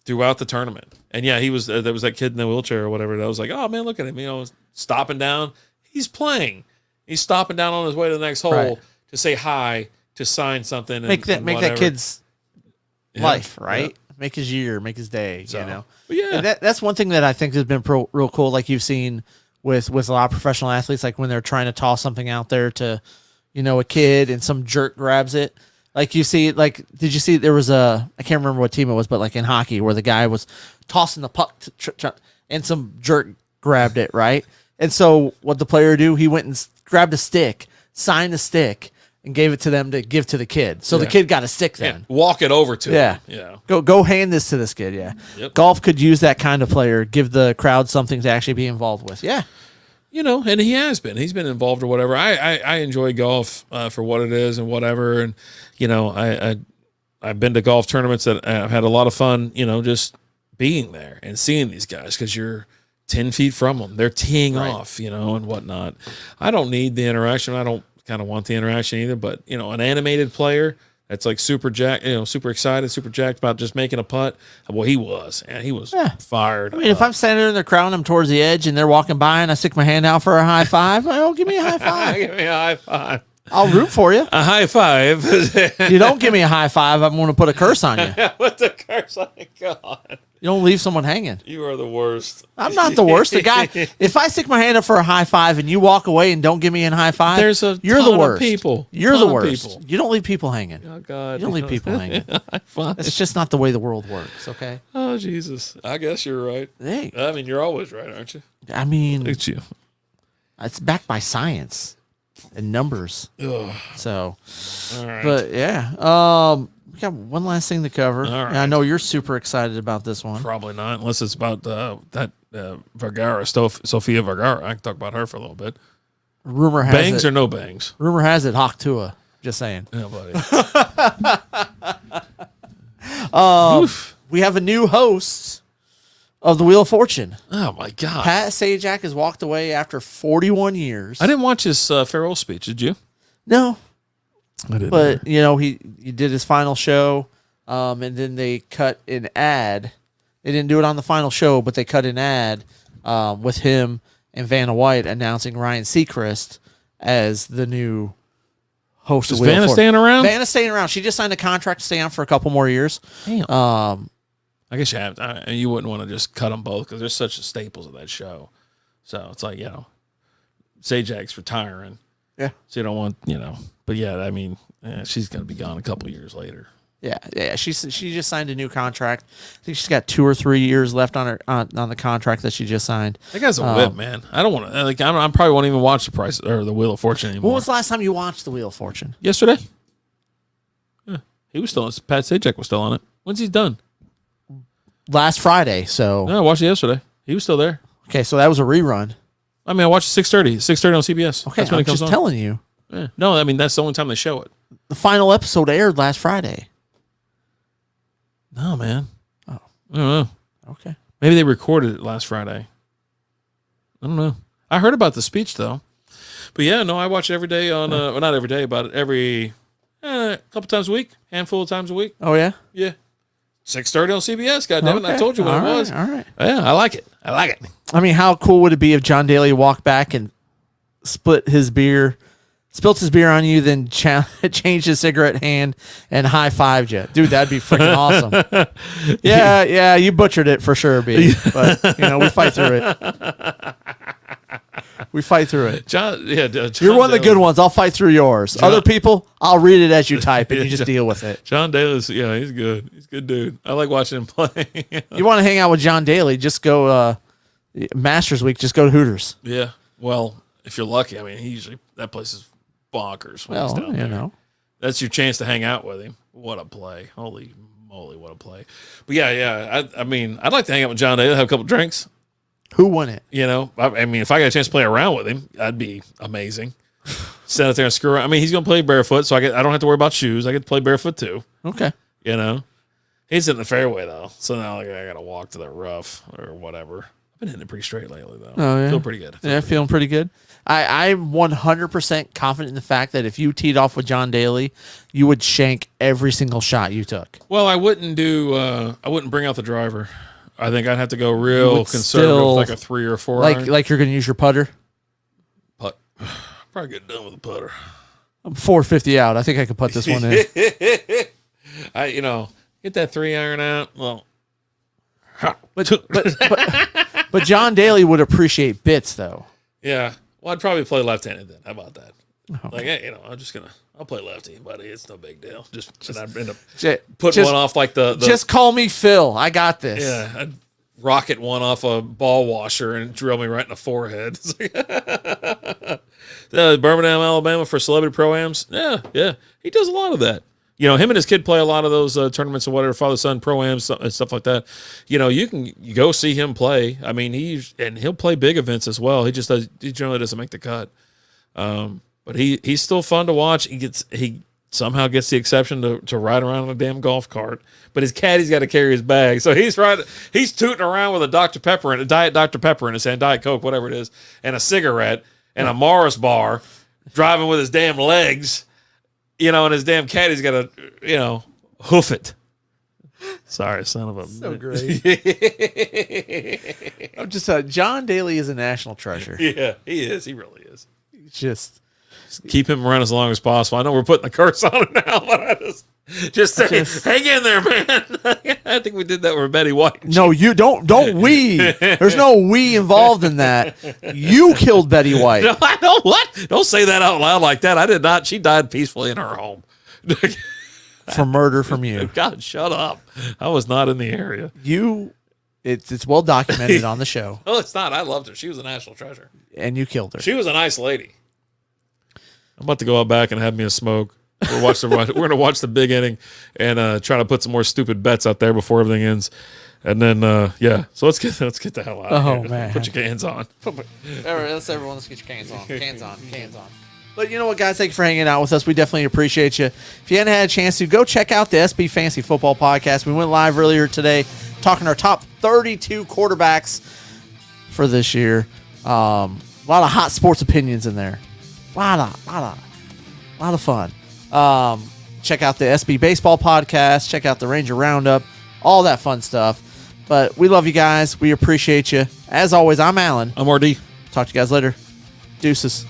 throughout the tournament. And yeah, he was there was that kid in the wheelchair or whatever. That was like, oh man, look at him. Stopping down. He's playing. He's stopping down on his way to the next hole to say hi, to sign something. Make that kid's life right. Yeah. Make his year, make his day. So, But yeah, and that's one thing that I think has been real cool. Like you've seen with a lot of professional athletes, like when they're trying to toss something out there to. A kid and some jerk grabs it. Like you see, did you see there was I can't remember what team it was, but like in hockey where the guy was tossing the puck and some jerk grabbed it, right? And so what the player do, he went and grabbed a stick, signed the stick, and gave it to them to give to the kid. So the kid got a stick then. Yeah, walk it over to him. Yeah. Go hand this to this kid, yeah. Yep. Golf could use that kind of player, give the crowd something to actually be involved with. Yeah. You know, and he has been. He's been involved or whatever. I enjoy golf for what it is and whatever. And, you know, I've been to golf tournaments that I've had a lot of fun, you know, just being there and seeing these guys because you're 10 feet from them. They're teeing off, you know, and whatnot. I don't need the interaction. I don't kind of want the interaction either. But, you know, an animated player that's like super excited, super jacked about just making a putt. Well, he was, and he was fired. I mean, if I'm standing there and they're crowding them towards the edge and they're walking by and I stick my hand out for a high five, well, give me a high five. Give me a high five. I'll root for you. A high five. You don't give me a high five, I'm going to put a curse on you. What's a curse on God? You don't leave someone hanging. You are the worst. I'm not the worst. The guy, if I stick my hand up for a high five and you walk away and don't give me a high five, you're the worst. People. You're the worst. You don't leave people hanging. Oh God. You don't leave people hanging. High five. It's just not the way the world works. Okay. Oh Jesus. I guess you're right. Hey. I mean, you're always right, aren't you? I mean, It's you. it's backed by science and numbers. Ugh. So, All right. but yeah. We got one last thing to cover. All right. And I know you're super excited about this one. Probably not, unless it's about that Vergara, Sofia Vergara. I can talk about her for a little bit. Rumor has Bangs it. or no bangs? Rumor has it, Hawk Tuah. Just saying. Yeah, buddy. We have a new host of the Wheel of Fortune. Oh my God. Pat Sajak has walked away after 41 years. I didn't watch his farewell speech. Did you? No, I didn't. but you know he did his final show, and then they cut an ad. They didn't do it on the final show, but they cut an ad with him and Vanna White announcing Ryan Seacrest as the new host Is of Wheel of Vanna Fortune. staying around? Vanna's staying around. She just signed a contract to stay on for a couple more years. Damn. I guess you have. You wouldn't want to just cut them both because they're such staples of that show. So it's like, you know, Sajak's retiring. Yeah. So you don't want, you know. But yeah, I mean, she's going to be gone a couple years later. Yeah. She just signed a new contract. I think she's got 2 or 3 years left on her on the contract that she just signed. That guy's a whip, man. I don't want to. Like, I probably won't even watch the price or the Wheel of Fortune anymore. When was the last time you watched the Wheel of Fortune? Yesterday. Yeah, he was still on. Pat Sajak was still on it. When's he done? Last Friday. So No, I watched it yesterday. He was still there. okay, so that was a rerun. I mean, I watched it 6:30. 6:30 on CBS. Okay, That's when I'm it comes just on. telling you. Yeah. No, I mean that's the only time they show it. The final episode aired last Friday. No, man. Oh. I don't know. Okay. Maybe they recorded it last Friday. I don't know. I heard about the speech though. But yeah, no, I watch it every day on. Well, not every day, but every couple times a week, handful of times a week. Oh yeah. Yeah. 6:30 on CBS. God damn it! I Okay. told you what All it right, was. All right. Yeah, I like it. I like it. I mean, how cool would it be if John Daly walked back and spilt his beer on you, then changed his cigarette hand and high fived you, dude? That'd be freaking awesome. Yeah, you butchered it for sure, B. But you know, we fight through it. We fight through it. John You're one of the good ones. I'll fight through yours. Other people, I'll read it as you type, and you just deal with it. John Daly's, yeah, he's good. He's a good dude. I like watching him play. You want to hang out with John Daly? Just go Masters Week. Just go to Hooters. Yeah. Well, if you're lucky, I mean, that place is bonkers. When he's Well, down you there. know. That's your chance to hang out with him. What a play! Holy moly, what a play! But yeah. I mean, I'd like to hang out with John Daly, have a couple drinks. Who won it? You know, I mean, if I got a chance to play around with him, that'd be amazing. Sit out there and screw around. I mean, he's going to play barefoot, so I don't have to worry about shoes. I get to play barefoot too. Okay. You know, he's in the fairway though, so now I got to walk to the rough or whatever. I've been hitting it pretty straight lately though. Oh, yeah? Feel pretty good. Yeah, feeling pretty good. I'm 100% confident in the fact that if you teed off with John Daly, you would shank every single shot you took. Well, I wouldn't bring out the driver. I think I'd have to go real would conservative, still- like a 3 or 4 iron. Like you're going to use your putter? Putt. Probably get done with the putter. I'm 450 out. I think I could put this one in. Get that 3 iron out. Well, But John Daly would appreciate bits, though. yeah. Well, I'd probably play left-handed then. How about that? Okay. Like, hey, I'll play lefty, buddy. It's no big deal. Just I'd end up J- putting just- one off like the Just call me Phil. I got this. yeah, I'd rocket one off a ball washer and drill me right in the forehead. Birmingham, Alabama for celebrity pro-ams. Yeah. He does a lot of that. You know, him and his kid play a lot of those tournaments or whatever, father-son pro-ams and stuff like that. You know, you go see him play. I mean, he'll play big events as well. He generally doesn't make the cut. But he's still fun to watch. He somehow gets the exception to ride around on a damn golf cart. But his caddy's got to carry his bag. So he's tooting around with a Diet Dr. Pepper in his hand, Diet Coke, whatever it is, and a cigarette and a Morris bar, driving with his damn legs. You know, and his damn caddy's got to, you know, hoof it. Sorry, son of a... So great. I'm just... John Daly is a national treasure. Yeah, he is. He really is. Just keep him around as long as possible. I know we're putting the curse on him now, but I just say, hang in there, man. I think we did that with Betty White. No, you don't we. There's no we involved in that. You killed Betty White. No, I know what? Don't say that out loud like that. I did not. She died peacefully in her home. For murder from you. God, shut up. I was not in the area. It's well documented on the show. No, it's not. I loved her. She was a national treasure. And you killed her. She was a nice lady. I'm about to go out back and have me a smoke. We're going to watch the big inning and try to put some more stupid bets out there before everything ends. And then, so let's get the hell out of here. Oh, man. Put your cans on. Let's get your cans on. Cans on. But you know what, guys? Thank you for hanging out with us. We definitely appreciate you. If you hadn't had a chance to, go check out the SB Fantasy Football Podcast. We went live earlier today talking our top 32 quarterbacks for this year. A lot of hot sports opinions in there. A lot of fun. Check out the SB Baseball Podcast. Check out the Ranger Roundup. All that fun stuff. But we love you guys. We appreciate you. As always, I'm Alan. I'm RD. Talk to you guys later. Deuces.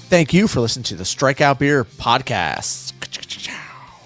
Thank you for listening to the Strikeout Beer Podcast.